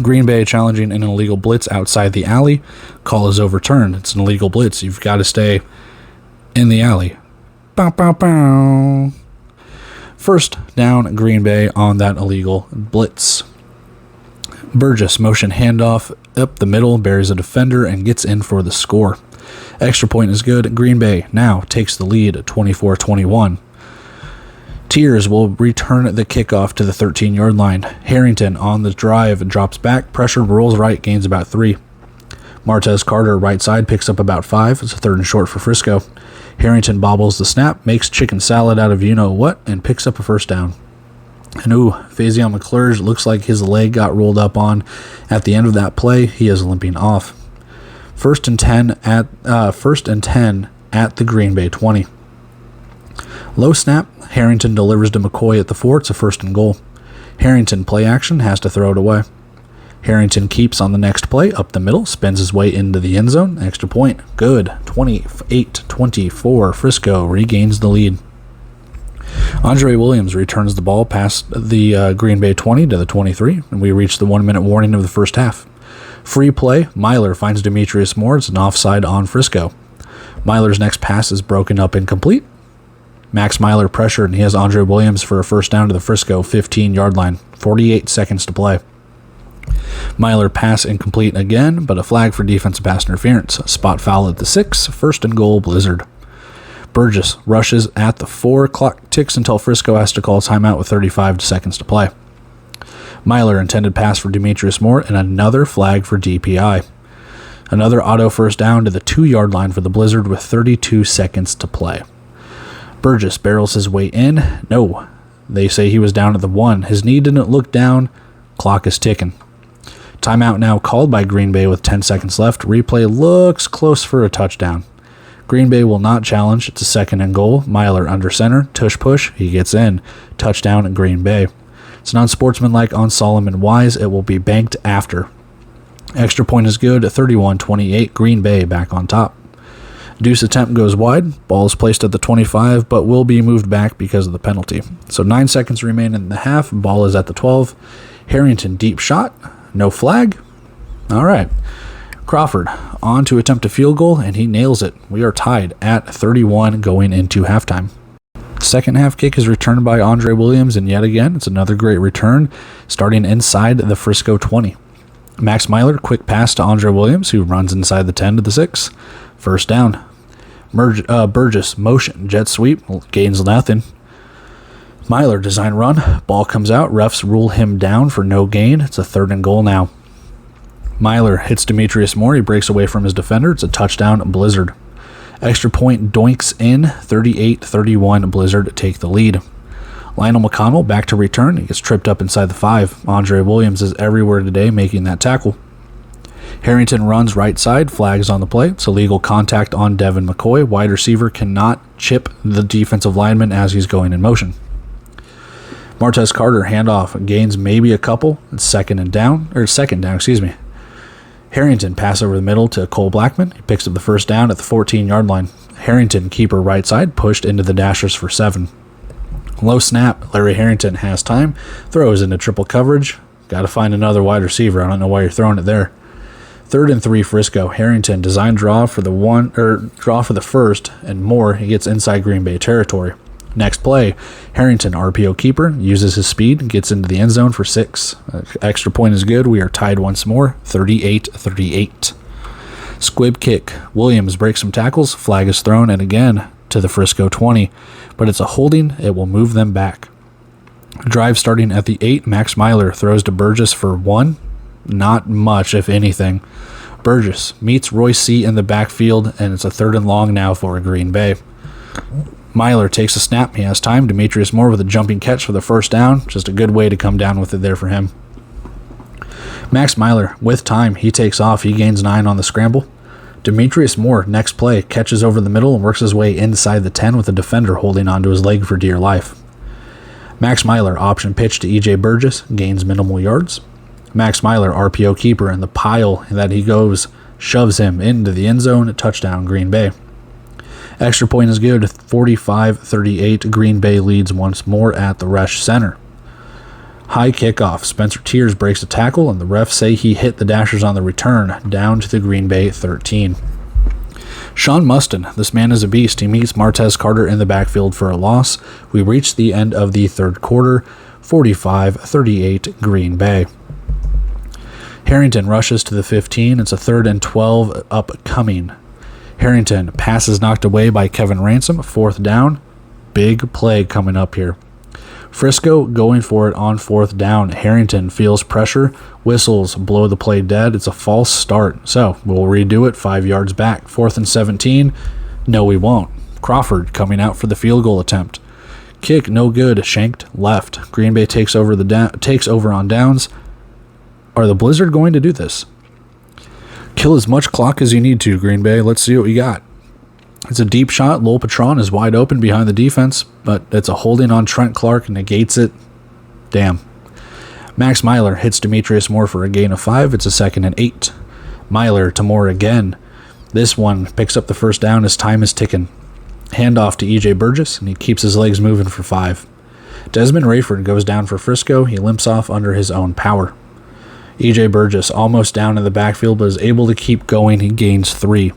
Speaker 1: Green Bay challenging an illegal blitz outside the alley. Call is overturned. It's an illegal blitz. You've got to stay in the alley. Bow, bow, bow. First down Green Bay on that illegal blitz. Burgess motion handoff up the middle, buries a defender and gets in for the score. Extra point is good. Green Bay now takes the lead at 24-21. Tiers will return the kickoff to the 13-yard line. Harrington on the drive drops back. Pressure rolls right, gains about 3. Martez Carter right side picks up about 5. It's a 3rd and short for Frisco. Harrington bobbles the snap, makes chicken salad out of you-know-what, and picks up a 1st down. And Faison McClurge looks like his leg got rolled up on at the end of that play. He is limping off. First and 10 at the Green Bay 20. Low snap. Harrington delivers to McCoy at the 4. It's a 1st and goal. Harrington play action, has to throw it away. Harrington keeps on the next play up the middle, spins his way into the end zone. Extra point. Good. 28-24. Frisco regains the lead. Andre Williams returns the ball past the Green Bay 20 to the 23, and we reach the 1-minute warning of the first half. Free play. Myler finds Demetrius Moore. It's an offside on Frisco. Myler's next pass is broken up incomplete. Max Myler pressured, and he has Andre Williams for a 1st down to the Frisco 15-yard line. 48 seconds to play. Myler pass incomplete again, but a flag for defensive pass interference. Spot foul at the 6, 1st and goal Blizzard. Burgess rushes at the 4. Clock ticks until Frisco has to call timeout with 35 seconds to play. Myler intended pass for Demetrius Moore and another flag for DPI. Another auto 1st down to the 2-yard line for the Blizzard with 32 seconds to play. Burgess barrels his way in. No. They say he was down at the 1. His knee didn't look down. Clock is ticking. Timeout now called by Green Bay with 10 seconds left. Replay looks close for a touchdown. Green Bay will not challenge. It's a 2nd and goal. Myler under center. Tush push. He gets in. Touchdown in Green Bay. It's non-sportsmanlike on Solomon Wise. It will be banked after. Extra point is good. 31-28. Green Bay back on top. Deuce attempt goes wide. Ball is placed at the 25, but will be moved back because of the penalty. So 9 seconds remain in the half. Ball is at the 12. Harrington deep shot. No flag. All right. Crawford on to attempt a field goal, and he nails it. We are tied at 31 going into halftime. Second half kick is returned by Andre Williams, and yet again, it's another great return, starting inside the Frisco 20. Max Myler, quick pass to Andre Williams, who runs inside the 10 to the 6. 1st down. Burgess, motion, jet sweep, gains nothing. Myler, design run, ball comes out, refs rule him down for no gain. It's a 3rd and goal now. Myler hits Demetrius Moore, he breaks away from his defender. It's a touchdown, Blizzard. Extra point doinks in, 38-31, Blizzard take the lead. Lionel McConnell back to return, he gets tripped up inside the 5. Andre Williams is everywhere today making that tackle. Harrington runs right side, flags on the play. It's illegal contact on Devin McCoy. Wide receiver cannot chip the defensive lineman as he's going in motion. Martez Carter handoff, gains maybe a couple. It's second down. Harrington pass over the middle to Cole Blackman. He picks up the 1st down at the 14-yard line. Harrington, keeper right side, pushed into the dashers for 7. Low snap. Larry Harrington has time. Throws into triple coverage. Got to find another wide receiver. I don't know why you're throwing it there. 3rd and 3 Frisco. Harrington design draw for the 1 or draw for the 1st and more. He gets inside Green Bay territory. Next play, Harrington, RPO keeper, uses his speed, gets into the end zone for 6. Extra point is good. We are tied once more, 38-38. Squib kick. Williams breaks some tackles, flag is thrown, and again to the Frisco 20. But it's a holding. It will move them back. Drive starting at the 8. Max Myler throws to Burgess for 1. Not much, if anything. Burgess meets Royce C. in the backfield, and it's a 3rd and long now for Green Bay. Myler takes a snap. He has time. Demetrius Moore with a jumping catch for the first down. Just a good way to come down with it there for him. Max Myler, with time, he takes off. He gains 9 on the scramble. Demetrius Moore, next play, catches over the middle and works his way inside the 10 with a defender holding onto his leg for dear life. Max Myler, option pitch to E.J. Burgess, gains minimal yards. Max Myler, RPO keeper, and the pile that he goes shoves him into the end zone. Touchdown, Green Bay. Extra point is good. 45-38. Green Bay leads once more at the Resch Center. High kickoff. Spencer Tears breaks a tackle, and the refs say he hit the Dashers on the return, down to the Green Bay 13. Sean Mustin, this man is a beast. He meets Martez Carter in the backfield for a loss. We reach the end of the third quarter, 45-38 Green Bay. Harrington rushes to the 15. It's a 3rd and 12 upcoming. Harrington, pass is knocked away by Kevin Ransom, 4th down. Big play coming up here. Frisco going for it on 4th down. Harrington feels pressure. Whistles blow the play dead. It's a false start. So we'll redo it 5 yards back. 4th and 17. No, we won't. Crawford coming out for the field goal attempt. Kick no good. Shanked left. Green Bay takes over on downs. Are the Blizzard going to do this? Kill as much clock as you need to, Green Bay. Let's see what we got. It's a deep shot. Lowell Patron is wide open behind the defense, but it's a holding on Trent Clark, negates it. Damn. Max Myler hits Demetrius Moore for a gain of 5. It's a 2nd and 8. Myler to Moore again. This one picks up the first down as time is ticking. Handoff to E.J. Burgess, and he keeps his legs moving for 5. Desmond Rayford goes down for Frisco. He limps off under his own power. E.J. Burgess almost down in the backfield, but is able to keep going. He gains 3.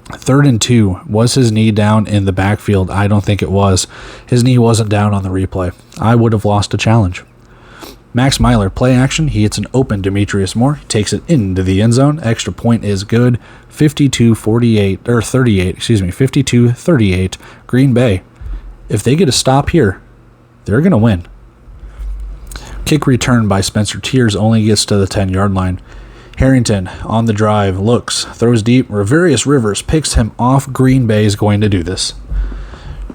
Speaker 1: 3rd and 2. Was his knee down in the backfield? I don't think it was. His knee wasn't down on the replay. I would have lost a challenge. Max Myler, play action. He hits an open Demetrius Moore. He takes it into the end zone. Extra point is good. 52-38. Green Bay. If they get a stop here, they're going to win. Kick return by Spencer Tears only gets to the 10-yard line. Harrington on the drive, looks, throws deep. Ravarius Rivers picks him off. Green Bay is going to do this.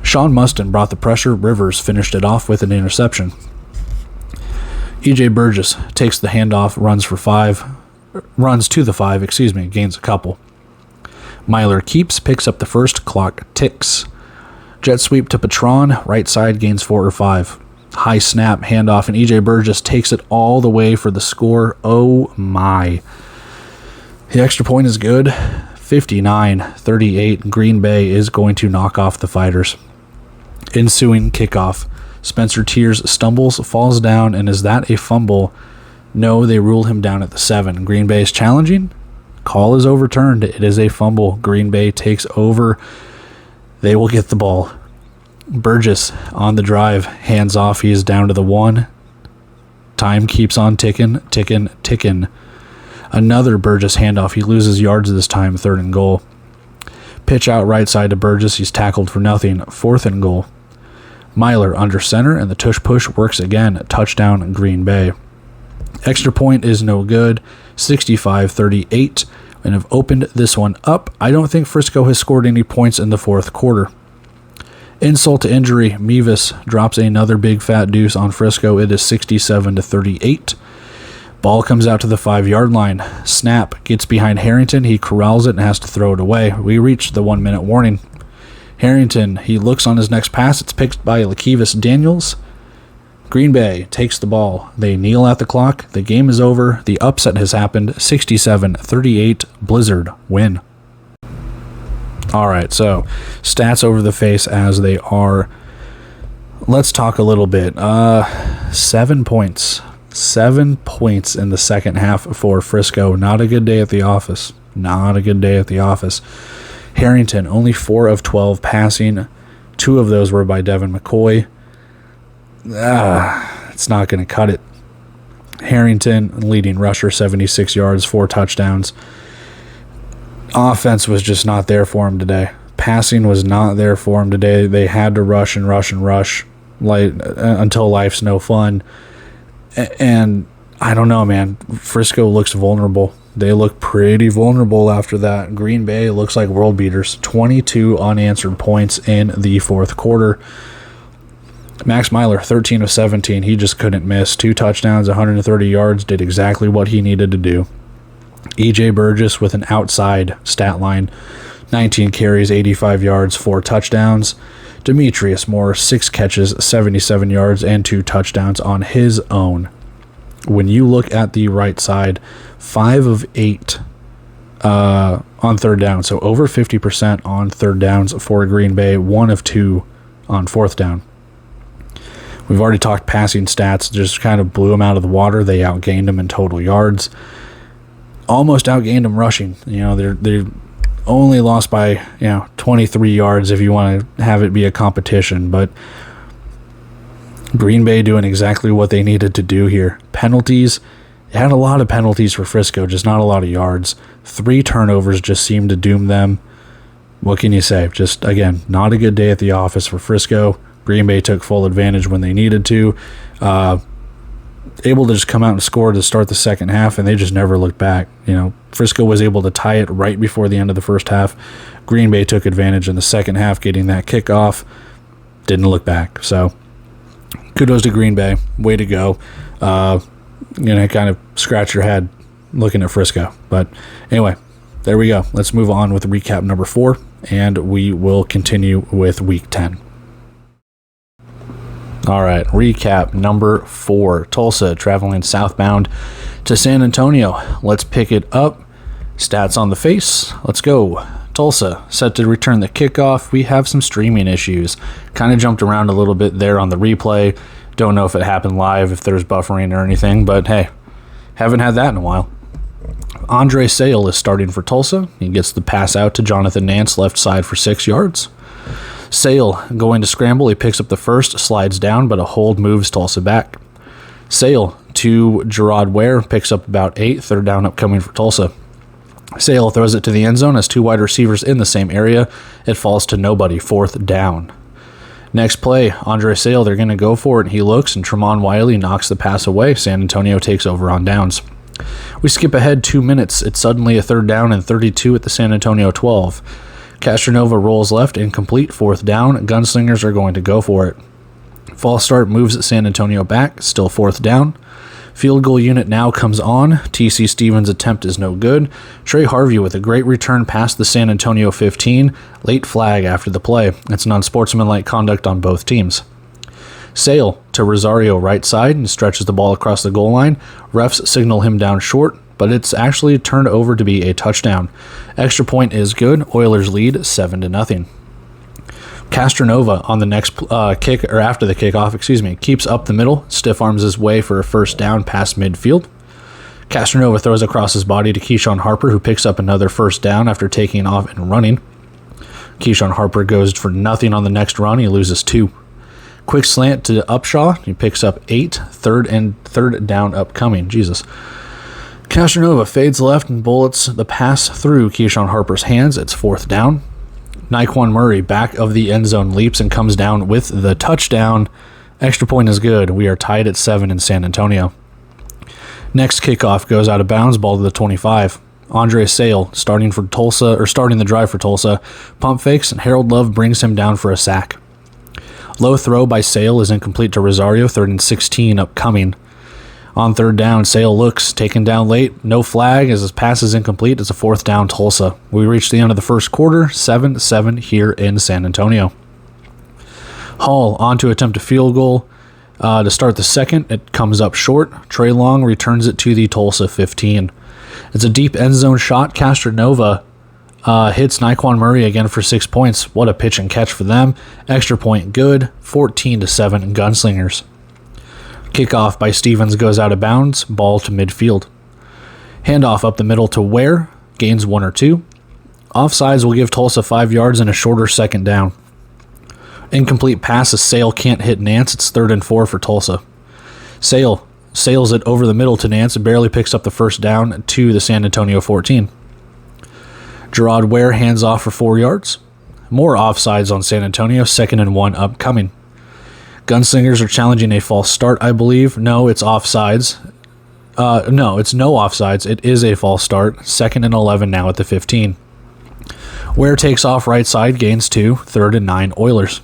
Speaker 1: Sean Mustin brought the pressure. Rivers finished it off with an interception. E.J. Burgess takes the handoff, runs to the 5, gains a couple. Myler keeps, picks up the first, clock ticks. Jet sweep to Patron, right side gains 4 or 5. High snap, handoff, and E.J. Burgess takes it all the way for the score. Oh my. The extra point is good. 59-38. Green Bay is going to knock off the Fighters. Ensuing kickoff. Spencer Tears stumbles, falls down, and is that a fumble? No, they rule him down at the 7. Green Bay is challenging. Call is overturned. It is a fumble. Green Bay takes over. They will get the ball. Burgess on the drive, hands off. He is down to the 1. Time keeps on ticking. Another Burgess handoff. He loses yards this time, 3rd and goal. Pitch out right side to Burgess. He's tackled for nothing, 4th and goal. Myler under center, and the tush push works again. Touchdown, Green Bay. Extra point is no good. 65-38, and have opened this one up. I don't think Frisco has scored any points in the 4th quarter. Insult to injury, Mevis drops another big fat deuce on Frisco. It is 67-38. Ball comes out to the 5-yard line. Snap gets behind Harrington. He corrals it and has to throw it away. We reach the 1-minute warning. Harrington, he looks on his next pass. It's picked by Lakevis Daniels. Green Bay takes the ball. They kneel at the clock. The game is over. The upset has happened. 67-38. Blizzard win. All right, so stats over the face as they are. Let's talk a little bit. 7 points. 7 points in the second half for Frisco. Not a good day at the office. Harrington, only 4 of 12 passing. 2 of those were by Devin McCoy. It's not going to cut it. Harrington, leading rusher, 76 yards, 4 touchdowns. Offense was just not there for him today. Passing was not there for him today. They had to rush and rush and rush until life's no fun. And I don't know, man. Frisco looks vulnerable. They look pretty vulnerable after that. Green Bay looks like world beaters. 22 unanswered points in the fourth quarter. Max Myler, 13 of 17. He just couldn't miss. 2 touchdowns, 130 yards, did exactly what he needed to do. E.J. Burgess with an outside stat line. 19 carries, 85 yards, 4 touchdowns. Demetrius Moore, 6 catches, 77 yards, and 2 touchdowns on his own. When you look at the right side, 5 of 8 on third down. So over 50% on third downs for Green Bay. 1 of 2 on fourth down. We've already talked passing stats. Just kind of blew them out of the water. They outgained them in total yards. Almost outgained them rushing. They're only lost by 23 yards if you want to have it be a competition. But Green Bay doing exactly what they needed to do here. Penalties. They had a lot of penalties for Frisco, just not a lot of yards. 3 turnovers just seemed to doom them. What can you say? Just, again, not a good day at the office for Frisco. Green Bay took full advantage when they needed to. Able to just come out and score to start the second half, and they just never looked back. Frisco was able to tie it right before the end of the first half. Green Bay took advantage in the second half, getting that kickoff. Didn't look back. So, kudos to Green Bay. Way to go. Kind of scratch your head looking at Frisco. But anyway, there we go. Let's move on with recap number 4, and we will continue with week 10. All right, recap number 4. Tulsa traveling southbound to San Antonio. Let's pick it up. Stats on the face. Let's go. Tulsa set to return the kickoff. We have some streaming issues. Kind of jumped around a little bit there on the replay. Don't know if it happened live, if there's buffering or anything, but hey, haven't had that in a while. Andre Sale is starting for Tulsa. He gets the pass out to Jonathan Nance, left side for 6 yards. Sale going to scramble. He picks up the first, slides down, but a hold moves Tulsa back. Sale to Gerard Ware, picks up about 8, third down upcoming for Tulsa. Sale throws it to the end zone as 2 wide receivers in the same area. It falls to nobody, 4th down. Next play, Andre Sale, they're going to go for it. He looks, and Tremont Wiley knocks the pass away. San Antonio takes over on downs. We skip ahead 2 minutes. It's suddenly a 3rd down and 32 at the San Antonio 12. Castronova rolls left, incomplete, 4th down. Gunslingers are going to go for it. False start moves San Antonio back, still 4th down. Field goal unit now comes on. T.C. Stevens' attempt is no good. Trey Harvey with a great return past the San Antonio 15. Late flag after the play. It's unsportsmanlike conduct on both teams. Sale to Rosario right side and stretches the ball across the goal line. Refs signal him down short, but it's actually turned over to be a touchdown. Extra point is good. Oilers lead 7-0. Castronova on the next kick, or after the kickoff, keeps up the middle, stiff arms his way for a 1st down past midfield. Castronova throws across his body to Keyshawn Harper, who picks up another 1st down after taking off and running. Keyshawn Harper goes for nothing on the next run. He loses 2. Quick slant to Upshaw. He picks up 8, third down upcoming. Jesus. Castronova fades left and bullets the pass through Keyshawn Harper's hands. It's 4th down. Nyquan Murray, back of the end zone, leaps and comes down with the touchdown. Extra point is good. We are tied at 7 in San Antonio. Next kickoff goes out of bounds, ball to the 25. Andre Sale starting the drive for Tulsa. Pump fakes, and Harold Love brings him down for a sack. Low throw by Sale is incomplete to Rosario, 3rd and 16 upcoming. On 3rd down, Sale looks, taken down late. No flag as his pass is incomplete. It's a 4th down Tulsa. We reach the end of the first quarter, 7-7 here in San Antonio. Hall on to attempt a field goal to start the second. It comes up short. Trey Long returns it to the Tulsa 15. It's a deep end zone shot. Castronova hits Nyquan Murray again for 6 points. What a pitch and catch for them. Extra point good. 14-7 Gunslingers. Kickoff by Stevens goes out of bounds. Ball to midfield. Handoff up the middle to Ware. Gains 1 or 2. Offsides will give Tulsa 5 yards and a shorter 2nd down. Incomplete pass as Sale can't hit Nance. It's 3rd and 4 for Tulsa. Sale sails it over the middle to Nance and barely picks up the first down to the San Antonio 14. Gerard Ware hands off for 4 yards. More offsides on San Antonio, 2nd and 1 upcoming. Gunslingers are challenging a false start, I believe. No, it's offsides. No, it's no offsides. It is a false start. 2nd and 11 now at the 15. Ware takes off right side, gains 2, 3rd and 9 Oilers.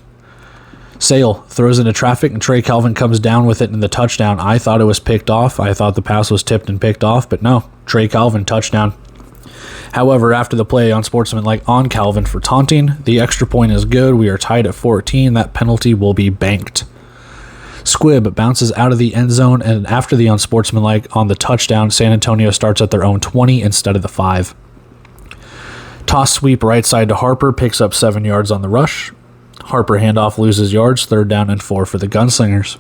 Speaker 1: Sale throws into traffic and Trey Calvin comes down with it in the touchdown. I thought it was picked off. I thought the pass was tipped and picked off, but no. Trey Calvin, touchdown. However, after the play, unsportsmanlike on Calvin for taunting. The extra point is good. We are tied at 14. That penalty will be banked. Squibb bounces out of the end zone, and after the unsportsmanlike on the touchdown, San Antonio starts at their own 20 instead of the 5. Toss sweep right side to Harper, picks up 7 yards on the rush. Harper handoff loses yards, 3rd down and 4 for the Gunslingers.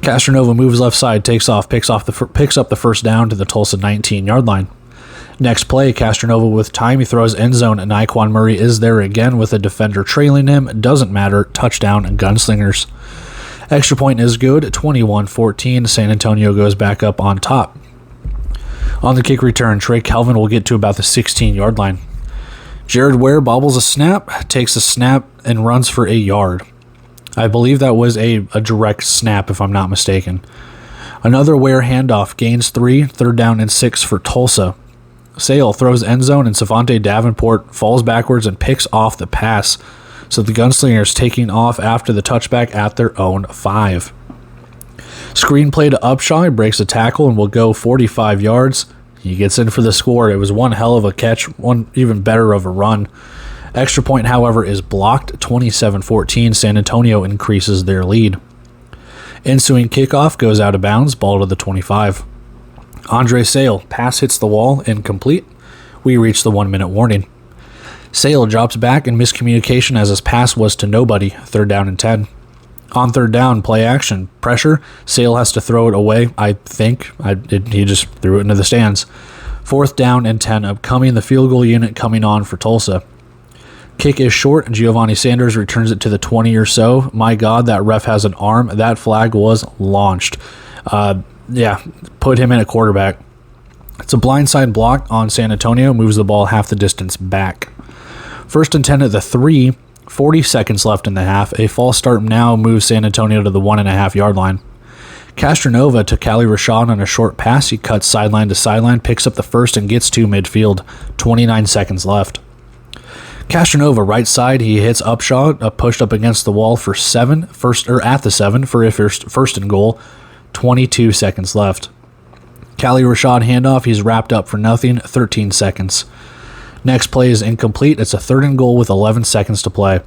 Speaker 1: Castronova moves left side, takes off, picks up the first down to the Tulsa 19-yard line. Next play, Castronova with time, he throws end zone, and Naquan Murray is there again with a defender trailing him. It doesn't matter, touchdown and Gunslingers. Extra point is good, 21-14. San Antonio goes back up on top. On the kick return, Trey Calvin will get to about the 16-yard line. Jared Ware bobbles a snap, takes a snap, and runs for a yard. I believe that was a direct snap, if I'm not mistaken. Another Ware handoff, gains 3, 3rd down and 6 for Tulsa. Sale throws end zone, and Savante Davenport falls backwards and picks off the pass. So the Gunslingers taking off after the touchback at their own 5. Screenplay to Upshaw, he breaks a tackle and will go 45 yards. He gets in for the score. It was one hell of a catch, one even better of a run. Extra point, however, is blocked. 27-14. San Antonio increases their lead. Ensuing kickoff goes out of bounds, ball to the 25. Andre Sale, pass hits the wall, incomplete. We reach the 1-minute warning. Sale drops back in miscommunication as his pass was to nobody, 3rd down and 10. On 3rd down, play action, pressure. Sale has to throw it away, I think. He just threw it into the stands. 4th down and 10 upcoming, the field goal unit coming on for Tulsa. Kick is short, and Giovanni Sanders returns it to the 20 or so. My God, that ref has an arm. That flag was launched. Put him in a quarterback. It's a blindside block on San Antonio, moves the ball half the distance back. 1st and 10 at the 3, 40 seconds left in the half. A false start now moves San Antonio to the 1.5-yard line. Castronova to Cali Rashad on a short pass. He cuts sideline to sideline, picks up the first and gets to midfield. 29 seconds left. Castronova right side, he hits Upshaw, pushed up against the wall for at the 7 for a first and goal. 22 seconds left. Cali Rashad handoff, he's wrapped up for nothing, 13 seconds. Next play is incomplete. It's a 3rd and goal with 11 seconds to play.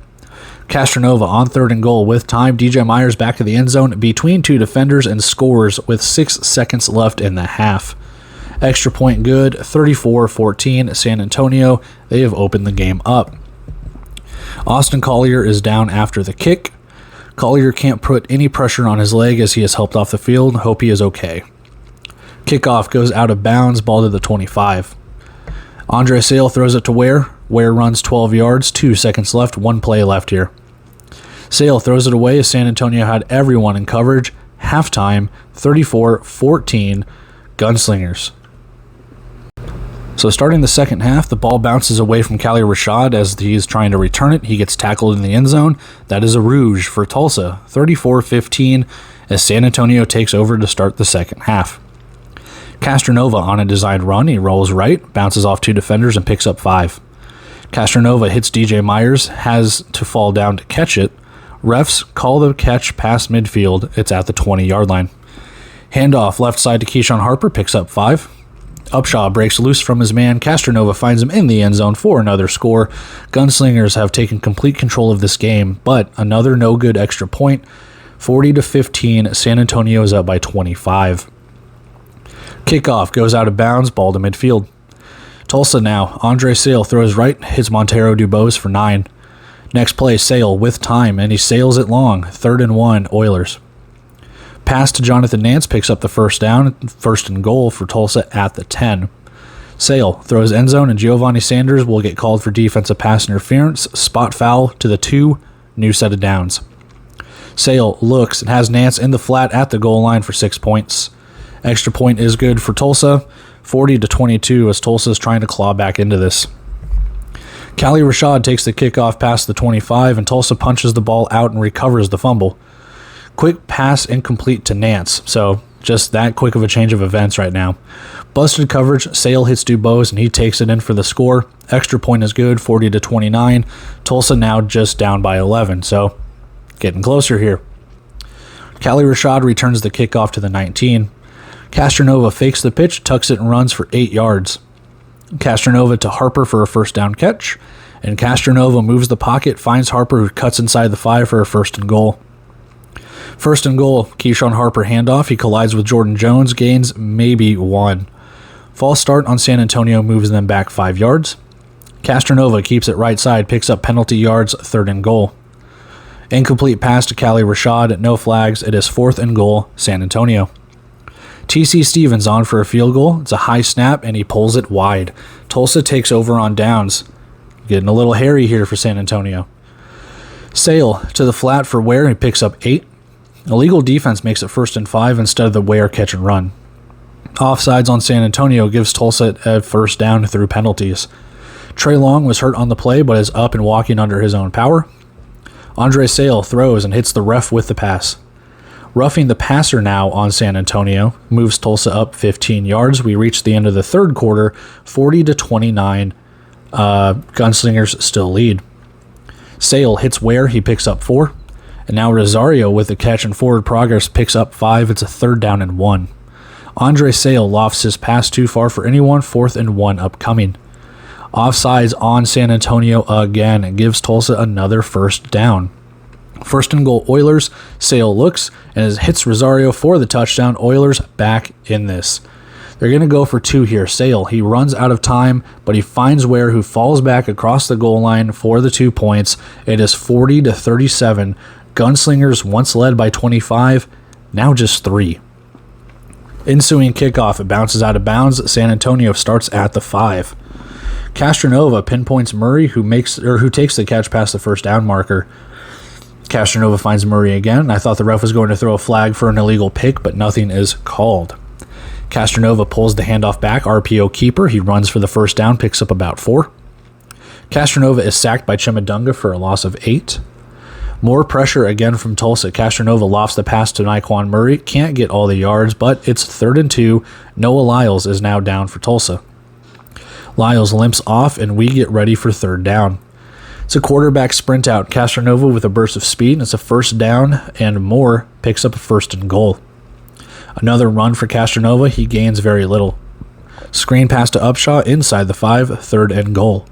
Speaker 1: Castronova on 3rd and goal with time. DJ Myers back to the end zone between 2 defenders and scores with 6 seconds left in the half. Extra point good, 34-14. San Antonio, they have opened the game up. Austin Collier is down after the kick. Collier can't put any pressure on his leg as he is helped off the field. Hope he is okay. Kickoff goes out of bounds, ball to the 25. Andre Sale throws it to Ware. Ware runs 12 yards, 2 seconds left, 1 play left here. Sale throws it away as San Antonio had everyone in coverage. Halftime, 34-14, Gunslingers. So starting the second half, the ball bounces away from Cali Rashad as he's trying to return it. He gets tackled in the end zone. That is a rouge for Tulsa, 34-15, as San Antonio takes over to start the second half. Castronova on a designed run. He rolls right, bounces off 2 defenders, and picks up 5. Castronova hits DJ Myers, has to fall down to catch it. Refs call the catch past midfield. It's at the 20-yard line. Handoff left side to Keyshawn Harper, picks up 5. Upshaw breaks loose from his man. Castronova finds him in the end zone for another score. Gunslingers have taken complete control of this game, but another no-good extra point. 40-15, San Antonio is up by 25. Kickoff goes out of bounds, ball to midfield. Tulsa now. Andre Sale throws right, hits Montero Dubose for 9. Next play, Sale with time, and he sails it long. 3rd and 1, Oilers. Pass to Jonathan Nance picks up the first down, 1st and goal for Tulsa at the 10. Sale throws end zone, and Giovanni Sanders will get called for defensive pass interference. Spot foul to the 2, new set of downs. Sale looks and has Nance in the flat at the goal line for 6 points. Extra point is good for Tulsa, 40-22 as Tulsa is trying to claw back into this. Callie Rashad takes the kickoff past the 25 and Tulsa punches the ball out and recovers the fumble. Quick pass incomplete to Nance, so just that quick of a change of events right now. Busted coverage, Sale hits Dubose and he takes it in for the score. Extra point is good, 40-29. Tulsa now just down by 11, so getting closer here. Callie Rashad returns the kickoff to the 19. Castronova fakes the pitch, tucks it and runs for 8 yards. Castronova to Harper for a first down catch, and Castronova moves the pocket, finds Harper who cuts inside the 5 for a first and goal. First and goal, Keyshawn Harper handoff. He collides with Jordan Jones, gains maybe 1. False start on San Antonio moves them back 5 yards. Castronova keeps it right side, picks up penalty yards, 3rd and goal. Incomplete pass to Callie Rashad, no flags. It is 4th and goal, San Antonio. TC Stevens on for a field goal. It's a high snap, and he pulls it wide. Tulsa takes over on downs. Getting a little hairy here for San Antonio. Sale to the flat for Ware. He picks up 8. Illegal defense makes it 1st and 5 instead of the Ware catch and run. Offsides on San Antonio gives Tulsa a first down through penalties. Trey Long was hurt on the play but is up and walking under his own power. Andre Sale throws and hits the ref with the pass. Roughing the passer now on San Antonio moves Tulsa up 15 yards. We reach the end of the 3rd quarter, 40-29. Gunslingers still lead. Sale hits Ware. He picks up 4. And now Rosario with the catch and forward progress picks up 5. It's a 3rd down and 1. Andre Sale lofts his pass too far for anyone. 4th and 1 upcoming. Offsides on San Antonio again. It gives Tulsa another first down. 1st and goal Oilers. Sale looks and hits Rosario for the touchdown. Oilers back in this. They're going to go for 2 here. Sale, he runs out of time, but he finds Ware, who falls back across the goal line for the 2 points. It is 40-37. Gunslingers, once led by 25, now just 3. Ensuing kickoff, it bounces out of bounds. San Antonio starts at the 5. Castronova pinpoints Murray, who takes the catch past the first down marker. Castronova finds Murray again. I thought the ref was going to throw a flag for an illegal pick, but nothing is called. Castronova pulls the handoff back. RPO keeper. He runs for the first down, picks up about 4. Castronova is sacked by Chimedunga for a loss of 8. More pressure again from Tulsa. Castronova lofts the pass to Naquan Murray. Can't get all the yards, but it's 3rd and 2. Noah Lyles is now down for Tulsa. Lyles limps off, and we get ready for 3rd down. It's a quarterback sprint out. Castronova with a burst of speed. It's a first down, and Moore picks up a 1st and goal. Another run for Castronova. He gains very little. Screen pass to Upshaw inside the 5, 3rd and goal.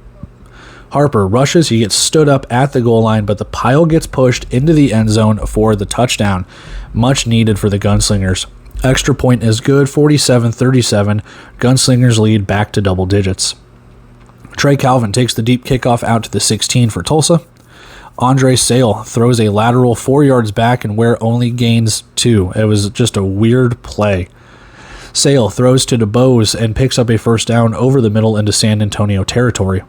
Speaker 1: Harper rushes. He gets stood up at the goal line, but the pile gets pushed into the end zone for the touchdown. Much needed for the Gunslingers. Extra point is good, 47-37. Gunslingers lead back to double digits. Trey Calvin takes the deep kickoff out to the 16 for Tulsa. Andre Sale throws a lateral 4 yards back and Ware only gains 2. It was just a weird play. Sale throws to DeBose and picks up a first down over the middle into San Antonio territory.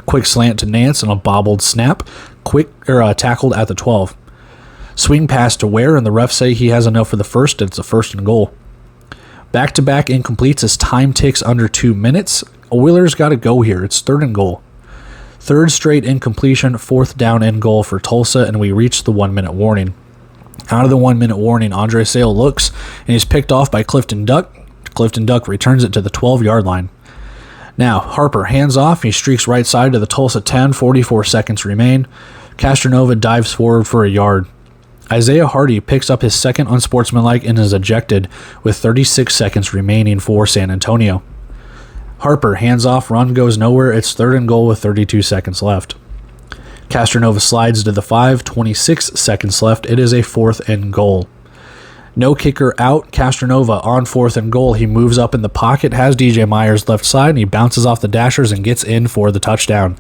Speaker 1: Quick slant to Nance and a bobbled snap. Tackled at the 12. Swing pass to Ware, and the refs say he has enough for the first. It's a 1st and goal. Back-to-back incompletes as time ticks under 2 minutes. Oilers got to go here. It's 3rd and goal. 3rd straight incompletion, 4th down and goal for Tulsa, and we reach the 1-minute warning. Out of the 1-minute warning, Andre Sale looks, and he's picked off by Clifton Duck. Clifton Duck returns it to the 12-yard line. Now, Harper hands off. He streaks right side to the Tulsa 10. 44 seconds remain. Castronova dives forward for a yard. Isaiah Hardy picks up his second unsportsmanlike and is ejected with 36 seconds remaining for San Antonio. Harper hands off. Run goes nowhere. It's 3rd and goal with 32 seconds left. Castronova slides to the 5. 26 seconds left. It is a 4th and goal. No kicker out. Castronova on 4th and goal. He moves up in the pocket, has DJ Myers left side, and he bounces off the dashers and gets in for the touchdown.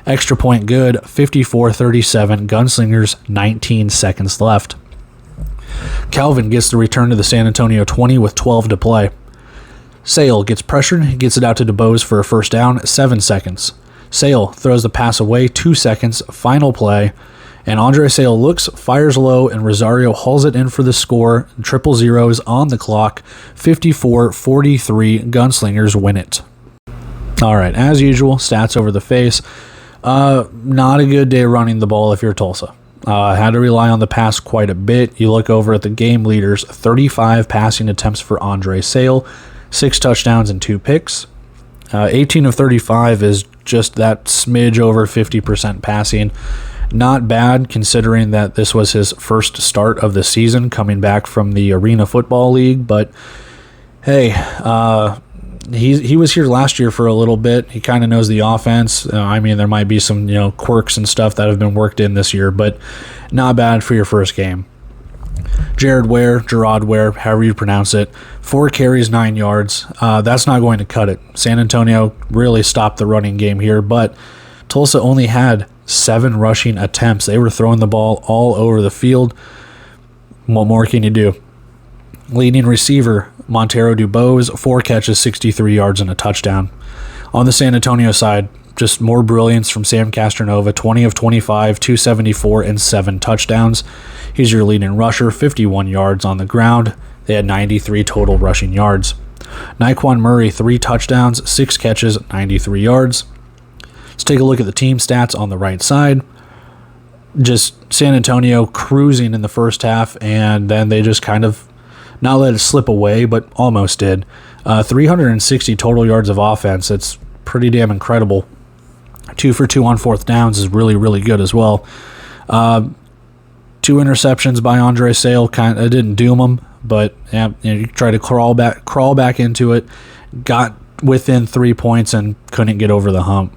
Speaker 1: Extra point good, 54-37. Gunslingers, 19 seconds left. Calvin gets the return to the San Antonio 20 with 12 to play. Sale gets pressured. He gets it out to DeBose for a first down, 7 seconds. Sale throws the pass away, 2 seconds. Final play. And Andre Sale looks, fires low, and Rosario hauls it in for the score. Triple zeros on the clock. 54-43. Gunslingers win it. All right, as usual, stats over the face. Not a good day running the ball if you're Tulsa. Had to rely on the pass quite a bit. You look over at the game leaders, 35 passing attempts for Andre Sale, 6 touchdowns and 2 picks. 18 of 35 is just that smidge over 50% passing. Not bad considering that this was his first start of the season coming back from the Arena Football League, but hey, he was here last year for a little bit. He kind of knows the offense. I mean, there might be some quirks and stuff that have been worked in this year, but not bad for your first game. Gerard Ware, however you pronounce it, 4 carries, 9 yards. That's not going to cut it. San Antonio really stopped the running game here, but Tulsa only had 7 rushing attempts. They were throwing the ball all over the field. What more can you do? Leading receiver, Montero Dubose, 4 catches, 63 yards, and a touchdown. On the San Antonio side, just more brilliance from Sam Castronova, 20 of 25, 274, and 7 touchdowns. He's your leading rusher, 51 yards on the ground. They had 93 total rushing yards. Naquan Murray, 3 touchdowns, 6 catches, 93 yards. Let's take a look at the team stats on the right side. Just San Antonio cruising in the first half, and then they just kind of not let it slip away, but almost did. 360 total yards of offense. It's pretty damn incredible. 2 for 2 on 4th downs is really, really good as well. 2 interceptions by Andre Sale. It didn't doom him, but you try to crawl back into it. Got within 3 points and couldn't get over the hump.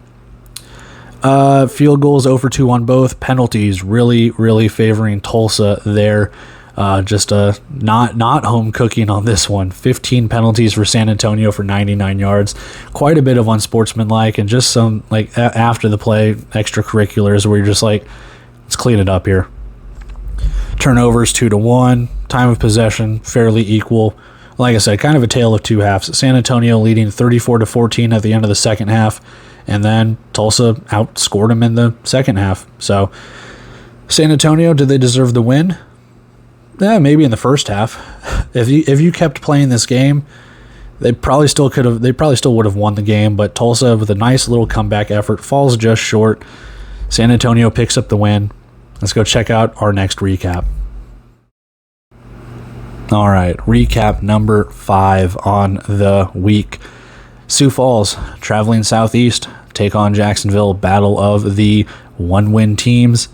Speaker 1: Field goals 0 for 2 on both. Penalties really, really favoring Tulsa there. Not home cooking on this one. 15 penalties for San Antonio for 99 yards. Quite a bit of unsportsmanlike and just some after the play extracurriculars where you're just like, let's clean it up here. Turnovers 2-1. Time of possession fairly equal. Like I said, kind of a tale of 2 halves. San Antonio leading 34-14 at the end of the second half, and then Tulsa outscored them in the second half. So San Antonio, did they deserve the win? Yeah, maybe in the first half. If you kept playing this game, they probably still would have won the game, but Tulsa with a nice little comeback effort falls just short. San Antonio picks up the win. Let's go check out our next recap. All right, recap number 5 on the week. Sioux Falls traveling southeast, take on Jacksonville, battle of the 1-win teams.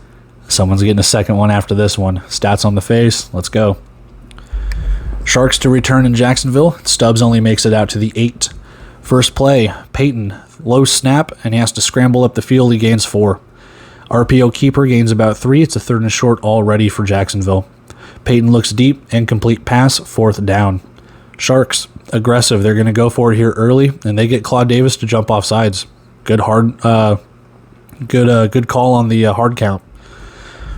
Speaker 1: Someone's getting a second one after this one. Stats on the face. Let's go. Sharks to return in Jacksonville. Stubbs only makes it out to the 8. First play, Peyton. Low snap, and he has to scramble up the field. He gains 4. RPO keeper gains about 3. It's a 3rd and short already for Jacksonville. Peyton looks deep. Incomplete pass. 4th down. Sharks, aggressive. They're going to go for it here early, and they get Claude Davis to jump off sides. Good call on the hard count.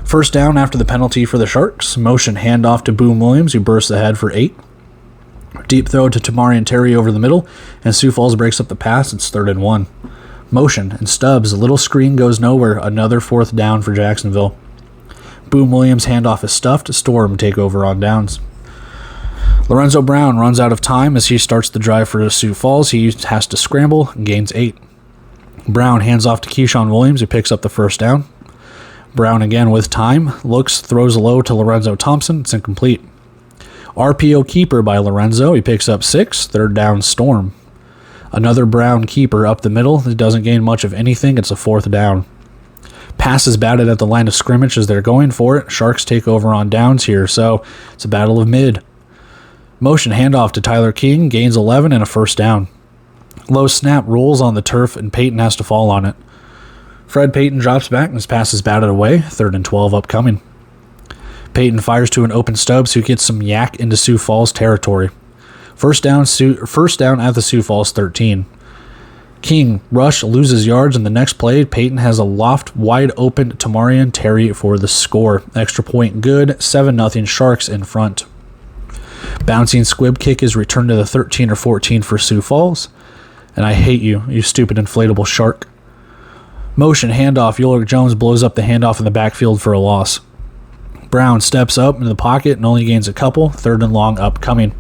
Speaker 1: First down after the penalty for the Sharks. Motion handoff to Boom Williams, who bursts ahead for 8. Deep throw to Tamarian Terry over the middle, and Sioux Falls breaks up the pass. It's 3rd and 1. Motion and Stubbs. A little screen goes nowhere. Another 4th down for Jacksonville. Boom Williams handoff is stuffed. Storm take over on downs. Lorenzo Brown runs out of time as he starts the drive for Sioux Falls. He has to scramble and gains 8. Brown hands off to Keyshawn Williams, who picks up the first down. Brown again with time. Looks, throws low to Lorenzo Thompson. It's incomplete. RPO keeper by Lorenzo. He picks up 6. 3rd down, Storm. Another Brown keeper up the middle. He doesn't gain much of anything. It's a 4th down. Pass is batted at the line of scrimmage as they're going for it. Sharks take over on downs here, so it's a battle of mid. Motion handoff to Tyler King. Gains 11 and a 1st down. Low snap rolls on the turf, and Peyton has to fall on it. Fred Peyton drops back, and his pass is batted away. 3rd and 12 upcoming. Peyton fires to an open Stubbs, who gets some yak into Sioux Falls territory. First down at the Sioux Falls 13. King rush loses yards, and the next play, Peyton has a loft wide open Tamarian Terry for the score. Extra point good. 7-0 Sharks in front. Bouncing squib kick is returned to the 13 or 14 for Sioux Falls. And I hate you, you stupid inflatable shark. Motion handoff. Ulrich Jones blows up the handoff in the backfield for a loss. Brown steps up into the pocket and only gains a couple. 3rd and long upcoming.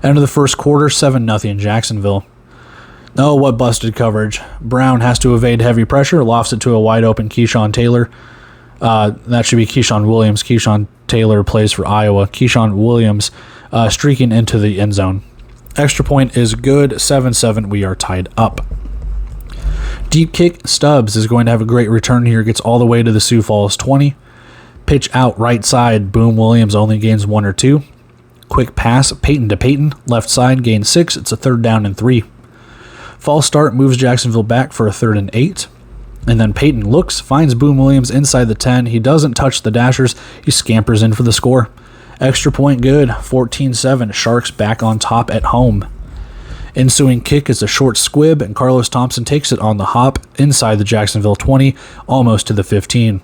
Speaker 1: End of the first quarter, 7-0 Jacksonville. Oh, what busted coverage. Brown has to evade heavy pressure, lofts it to a wide open Keyshawn Taylor. That should be Keyshawn Williams. Keyshawn Taylor plays for Iowa. Keyshawn Williams streaking into the end zone. Extra point is good. 7-7. We are tied up. Deep kick. Stubbs is going to have a great return here. Gets all the way to the Sioux Falls 20. Pitch out right side. Boom Williams only gains 1 or 2. Quick pass. Peyton to Peyton. Left side gains 6. It's a 3rd down and 3. False start moves Jacksonville back for a 3rd and 8. And then Peyton looks, finds Boom Williams inside the 10. He doesn't touch the dashers. He scampers in for the score. Extra point good. 14-7. Sharks back on top at home. Ensuing kick is a short squib, and Carlos Thompson takes it on the hop inside the Jacksonville 20, almost to the 15.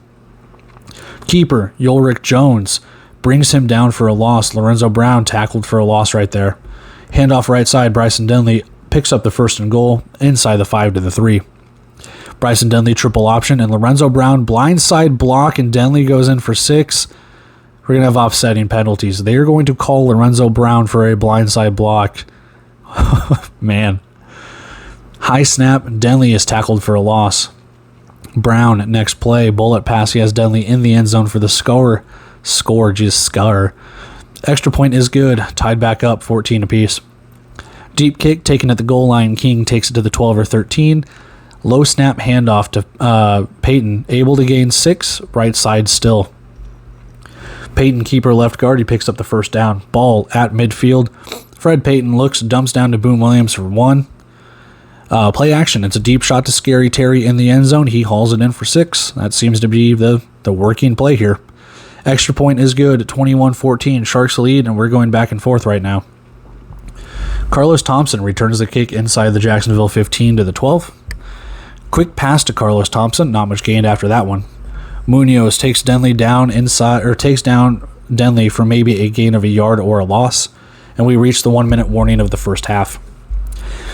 Speaker 1: Keeper, Ulrich Jones, brings him down for a loss. Lorenzo Brown tackled for a loss right there. Handoff right side, Bryson Denley picks up the 1st and goal inside the 5 to the 3. Bryson Denley triple option, and Lorenzo Brown blindside block, and Denley goes in for 6. We're going to have offsetting penalties. They are going to call Lorenzo Brown for a blindside block. Man. High snap, Denley is tackled for a loss. Brown, next play, bullet pass. He has Denley in the end zone for the score. Score. Extra point is good. Tied back up, 14 apiece. Deep kick taken at the goal line. King takes it to the 12 or 13. Low snap handoff to Peyton. Able to gain 6. Right side still. Peyton, keeper left guard. He picks up the 1st down. Ball at midfield. Fred Peyton looks, dumps down to Boom Williams for 1. Play action. It's a deep shot to Scary Terry in the end zone. He hauls it in for 6. That seems to be the working play here. Extra point is good. 21-14. Sharks lead, and we're going back and forth right now. Carlos Thompson returns the kick inside the Jacksonville 15 to the 12. Quick pass to Carlos Thompson. Not much gained after that one. Munoz takes Denley down inside, or takes down Denley for maybe a gain of a yard or a loss, and we reach the 1-minute warning of the first half.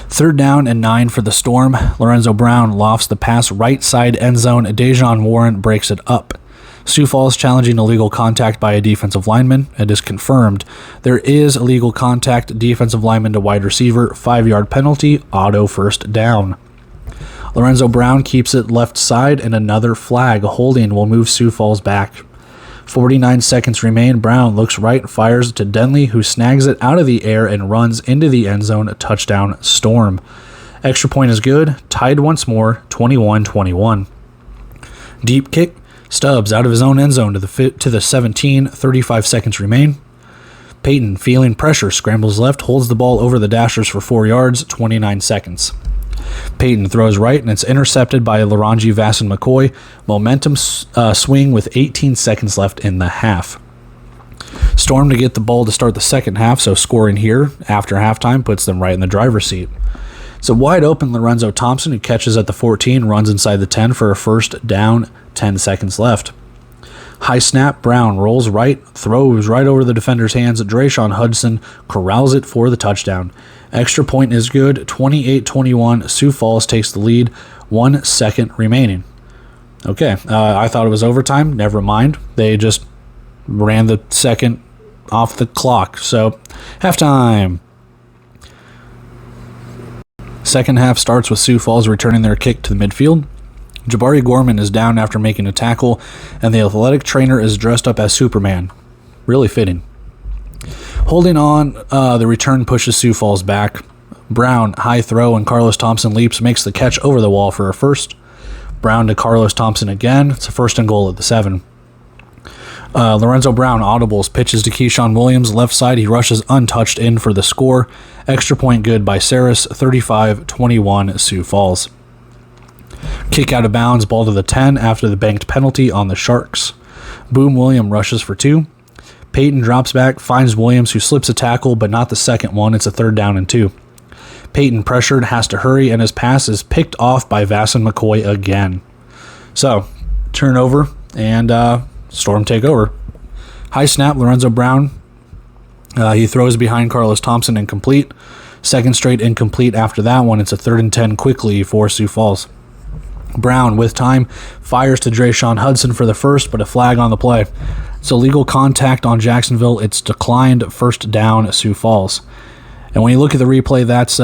Speaker 1: 3rd down and 9 for the Storm. Lorenzo Brown lofts the pass right side end zone. Dejon Warren breaks it up. Sioux Falls challenging illegal contact by a defensive lineman. It is confirmed. There is illegal contact, defensive lineman to wide receiver, 5-yard penalty, auto 1st down. Lorenzo Brown keeps it left side, and another flag. Holding will move Sioux Falls back. 49 seconds remain. Brown looks right, fires to Denley, who snags it out of the air and runs into the end zone. A touchdown, Storm. Extra point is good. Tied once more, 21-21. Deep kick. Stubbs out of his own end zone to the 17. 35 seconds remain. Peyton, feeling pressure, scrambles left, holds the ball over the dashers for 4 yards. 29 seconds. Peyton throws right, and it's intercepted by Laranji Vasson-McCoy. Momentum swing with 18 seconds left in the half. Storm to get the ball to start the second half, so scoring here after halftime puts them right in the driver's seat. It's a wide open Lorenzo Thompson, who catches at the 14, runs inside the 10 for a 1st down, 10 seconds left. High snap, Brown rolls right, throws right over the defender's hands. Drayshawn Hudson corrals it for the touchdown. Extra point is good. 28-21. Sioux Falls takes the lead. 1 second remaining. Okay, I thought it was overtime. Never mind. They just ran the second off the clock. So, halftime. Second half starts with Sioux Falls returning their kick to the midfield. Jabari Gorman is down after making a tackle, and the athletic trainer is dressed up as Superman. Really fitting. Holding on, the return pushes Sioux Falls back. Brown, high throw, and Carlos Thompson leaps, makes the catch over the wall for a 1st. Brown to Carlos Thompson again. It's a 1st and goal at the 7. Lorenzo Brown audibles, pitches to Keyshawn Williams, left side. He rushes untouched in for the score. Extra point good by Saris. 35-21 Sioux Falls. Kick out of bounds, ball to the 10 after the banked penalty on the Sharks. Boom Williams rushes for 2. Peyton drops back, finds Williams, who slips a tackle, but not the second one. It's a 3rd down and 2. Peyton pressured, has to hurry, and his pass is picked off by Vasson-McCoy again. So, turnover, and Storm take over. High snap, Lorenzo Brown. He throws behind Carlos Thompson, incomplete. Second straight incomplete after that one. It's a 3rd and 10 quickly for Sioux Falls. Brown, with time, fires to Drayshawn Hudson for the first, but a flag on the play. It's illegal contact on Jacksonville. It's declined, first down, Sioux Falls. And when you look at the replay, that's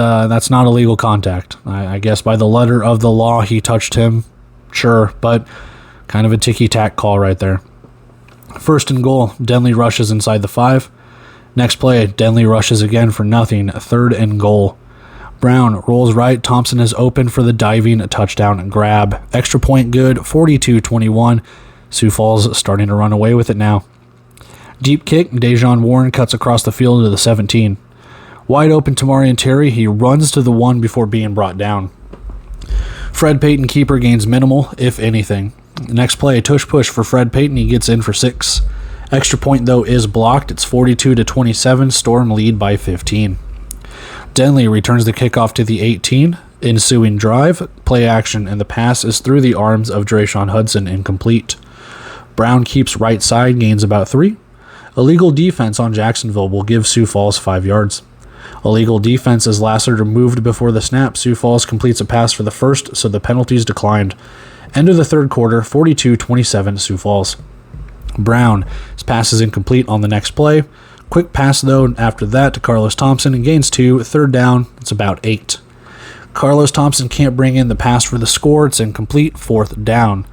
Speaker 1: not illegal contact. I guess by the letter of the law, he touched him, sure, but kind of a ticky-tack call right there. First and goal, Denley rushes inside the 5. Next play, Denley rushes again for nothing, third and goal. Brown rolls right. Thompson is open for the diving touchdown grab. Extra point good, 42-21. Sioux Falls starting to run away with it now. Deep kick, Dejon Warren cuts across the field to the 17. Wide open to Tamarian Terry. He runs to the 1 before being brought down. Fred Payton, keeper, gains minimal, if anything. Next play, tush push for Fred Payton. He gets in for 6. Extra point, though, is blocked. It's 42-27. Storm lead by 15. Denley returns the kickoff to the 18. Ensuing drive, play action, and the pass is through the arms of Drayshawn Hudson, incomplete. Brown keeps right side, gains about 3. Illegal defense on Jacksonville will give Sioux Falls 5 yards. Illegal defense as Lassiter moved before the snap. Sioux Falls completes a pass for the first, so the penalties declined. End of the third quarter, 42-27 Sioux Falls. Brown, his pass is incomplete on the next play. Quick pass, though, after that to Carlos Thompson and gains 2. Third down, it's about 8. Carlos Thompson can't bring in the pass for the score. It's incomplete, fourth down.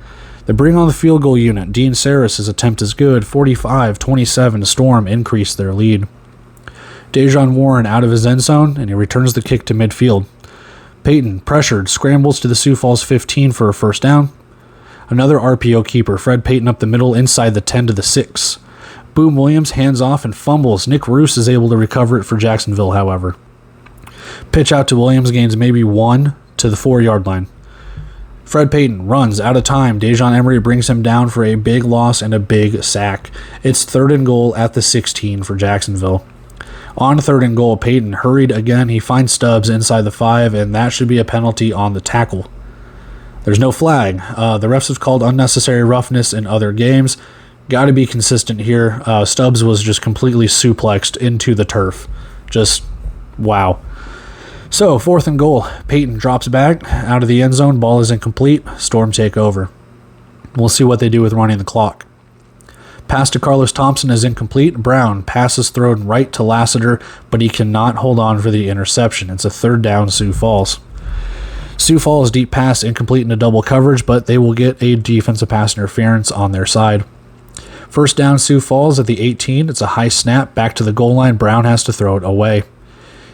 Speaker 1: They bring on the field goal unit. Dean Saris' attempt is good, 45-27. Storm increase their lead. Dejon Warren out of his end zone, and he returns the kick to midfield. Payton, pressured, scrambles to the Sioux Falls 15 for a first down. Another RPO keeper, Fred Payton up the middle inside the 10 to the 6. Boom Williams hands off and fumbles. Nick Roos is able to recover it for Jacksonville, however. Pitch out to Williams, gains maybe 1 to the 4-yard line. Fred Payton runs out of time. Dejon Emery brings him down for a big loss and a big sack. It's third and goal at the 16 for Jacksonville. On third and goal, Payton hurried again. He finds Stubbs inside the 5, and that should be a penalty on the tackle. There's no flag. The refs have called unnecessary roughness in other games. Got to be consistent here. Stubbs was just completely suplexed into the turf. Just, wow. So, fourth and goal. Payton drops back out of the end zone. Ball is incomplete. Storm take over. We'll see what they do with running the clock. Pass to Carlos Thompson is incomplete. Brown passes thrown right to Lassiter, but he cannot hold on for the interception. It's a third down, Sioux Falls. Sioux Falls deep pass incomplete into double coverage, but they will get a defensive pass interference on their side. First down, Sioux Falls at the 18. It's a high snap back to the goal line. Brown has to throw it away.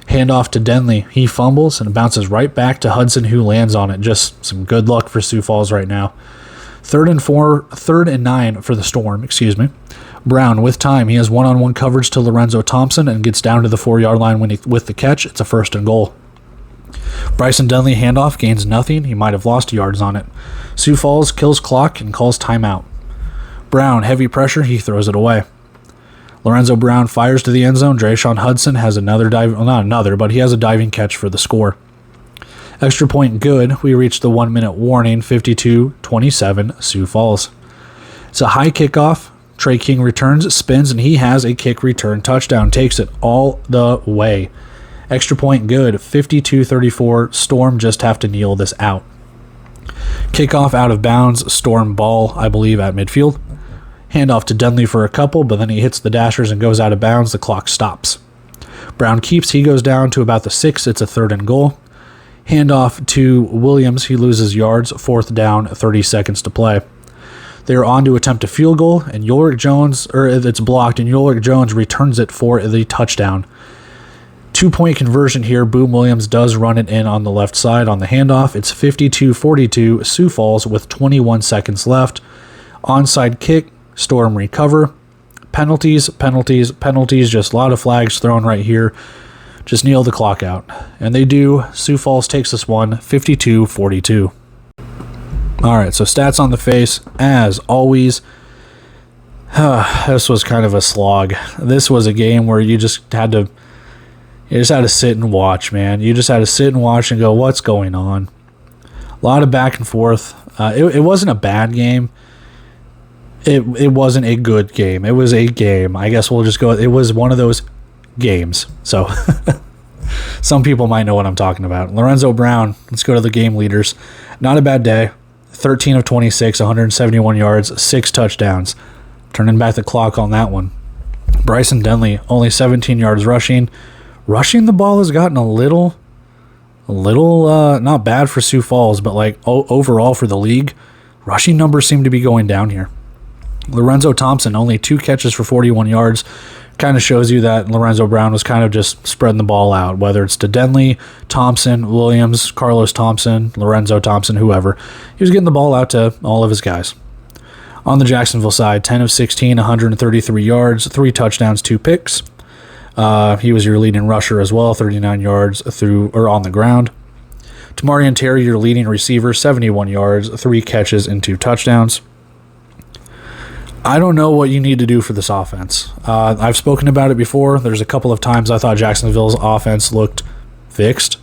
Speaker 1: Handoff to Denley. He fumbles and bounces right back to Hudson, who lands on it. Just some good luck for Sioux Falls right now. Third and 9 for the Storm, Brown with time. He has one-on-one coverage to Lorenzo Thompson and gets down to the 4-yard line with the catch. It's a first and goal. Bryson Denley handoff, gains nothing. He might have lost yards on it. Sioux Falls kills clock and calls timeout. Brown, heavy pressure, he throws it away. Lorenzo Brown fires to the end zone. Drayshawn Hudson has he has a diving catch for the score. Extra point good. We reach the 1-minute warning, 52-27, Sioux Falls. It's a high kickoff. Trey King returns, spins, and he has a kick return touchdown. Takes it all the way. Extra point good, 52-34. Storm just have to kneel this out. Kickoff out of bounds. Storm ball, I believe, at midfield. Handoff to Denley for a couple, but then he hits the dashers and goes out of bounds. The clock stops. Brown keeps. He goes down to about the 6. It's a third and goal. Handoff to Williams. He loses yards. Fourth down, 30 seconds to play. They are on to attempt a field goal, and it's blocked, and Ulrich Jones returns it for the touchdown. 2-point conversion here. Boom Williams does run it in on the left side on the handoff. It's 52-42, Sioux Falls with 21 seconds left. Onside kick, Storm recover. Penalties. Just a lot of flags thrown right here. Just kneel the clock out. And they do. Sioux Falls takes this one, 52-42. All right, so stats on the face, as always. This was kind of a slog. This was a game where you just had to sit and watch, man. You just had to sit and watch and go, what's going on? A lot of back and forth. It wasn't a bad game. It wasn't a good game. It was a game. I guess we'll just go. It was one of those games. So some people might know what I'm talking about. Lorenzo Brown, let's go to the game leaders. Not a bad day. 13 of 26, 171 yards, 6 touchdowns. Turning back the clock on that one. Bryson Denley, only 17 yards rushing. Rushing the ball has gotten a little not bad for Sioux Falls, but like overall for the league, rushing numbers seem to be going down here. Lorenzo Thompson, only 2 catches for 41 yards. Kind of shows you that Lorenzo Brown was kind of just spreading the ball out, whether it's to Denley, Thompson, Williams, Carlos Thompson, Lorenzo Thompson, whoever. He was getting the ball out to all of his guys. On the Jacksonville side, 10 of 16, 133 yards, 3 touchdowns, 2 picks. He was your leading rusher as well, 39 yards on the ground. Tamarian Terry, your leading receiver, 71 yards, 3 catches, and 2 touchdowns. I don't know what you need to do for this offense. I've spoken about it before. There's a couple of times I thought Jacksonville's offense looked fixed.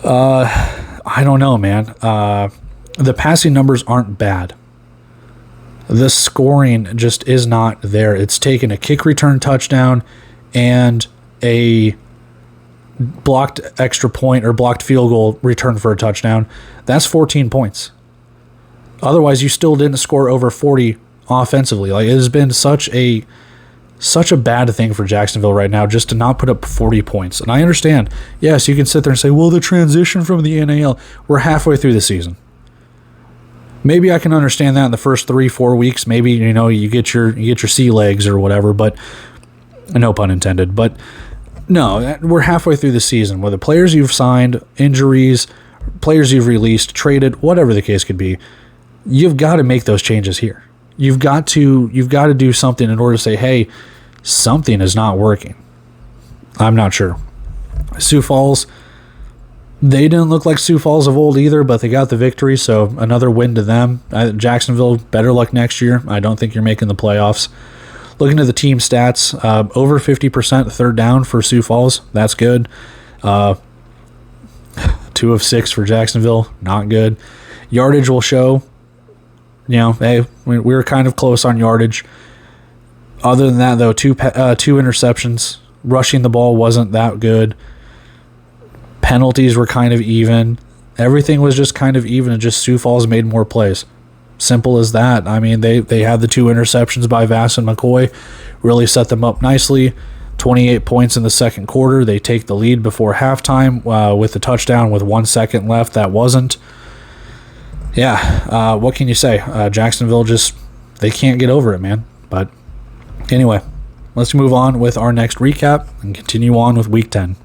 Speaker 1: I don't know, man. The passing numbers aren't bad. The scoring just is not there. It's taken a kick return touchdown and a blocked extra point or blocked field goal return for a touchdown. That's 14 points. Otherwise, you still didn't score over 40 offensively. Like, it has been such a bad thing for Jacksonville right now just to not put up 40 points. And I understand. Yes, you can sit there and say, well, the transition from the NAL, we're halfway through the season. Maybe I can understand that in the first 3-4 weeks. Maybe, you get your sea legs or whatever, but no pun intended. But no, we're halfway through the season. Whether players you've signed, injuries, players you've released, traded, whatever the case could be, you've got to make those changes here. You've got to do something in order to say, hey, something is not working. I'm not sure. Sioux Falls, they didn't look like Sioux Falls of old either, but they got the victory, so another win to them. Jacksonville, better luck next year. I don't think you're making the playoffs. Looking at the team stats, over 50% third down for Sioux Falls. That's good. 2 of 6 for Jacksonville. Not good. Yardage will show. Hey, we were kind of close on yardage. Other than that, though, 2 interceptions. Rushing the ball wasn't that good. Penalties were kind of even. Everything was just kind of even, and just Sioux Falls made more plays. Simple as that. I mean, they had the 2 interceptions by Vass and McCoy. Really set them up nicely. 28 points in the second quarter. They take the lead before halftime with the touchdown with 1 second left. That wasn't. Yeah, what can you say? Jacksonville they can't get over it, man. But anyway, let's move on with our next recap and continue on with Week 10.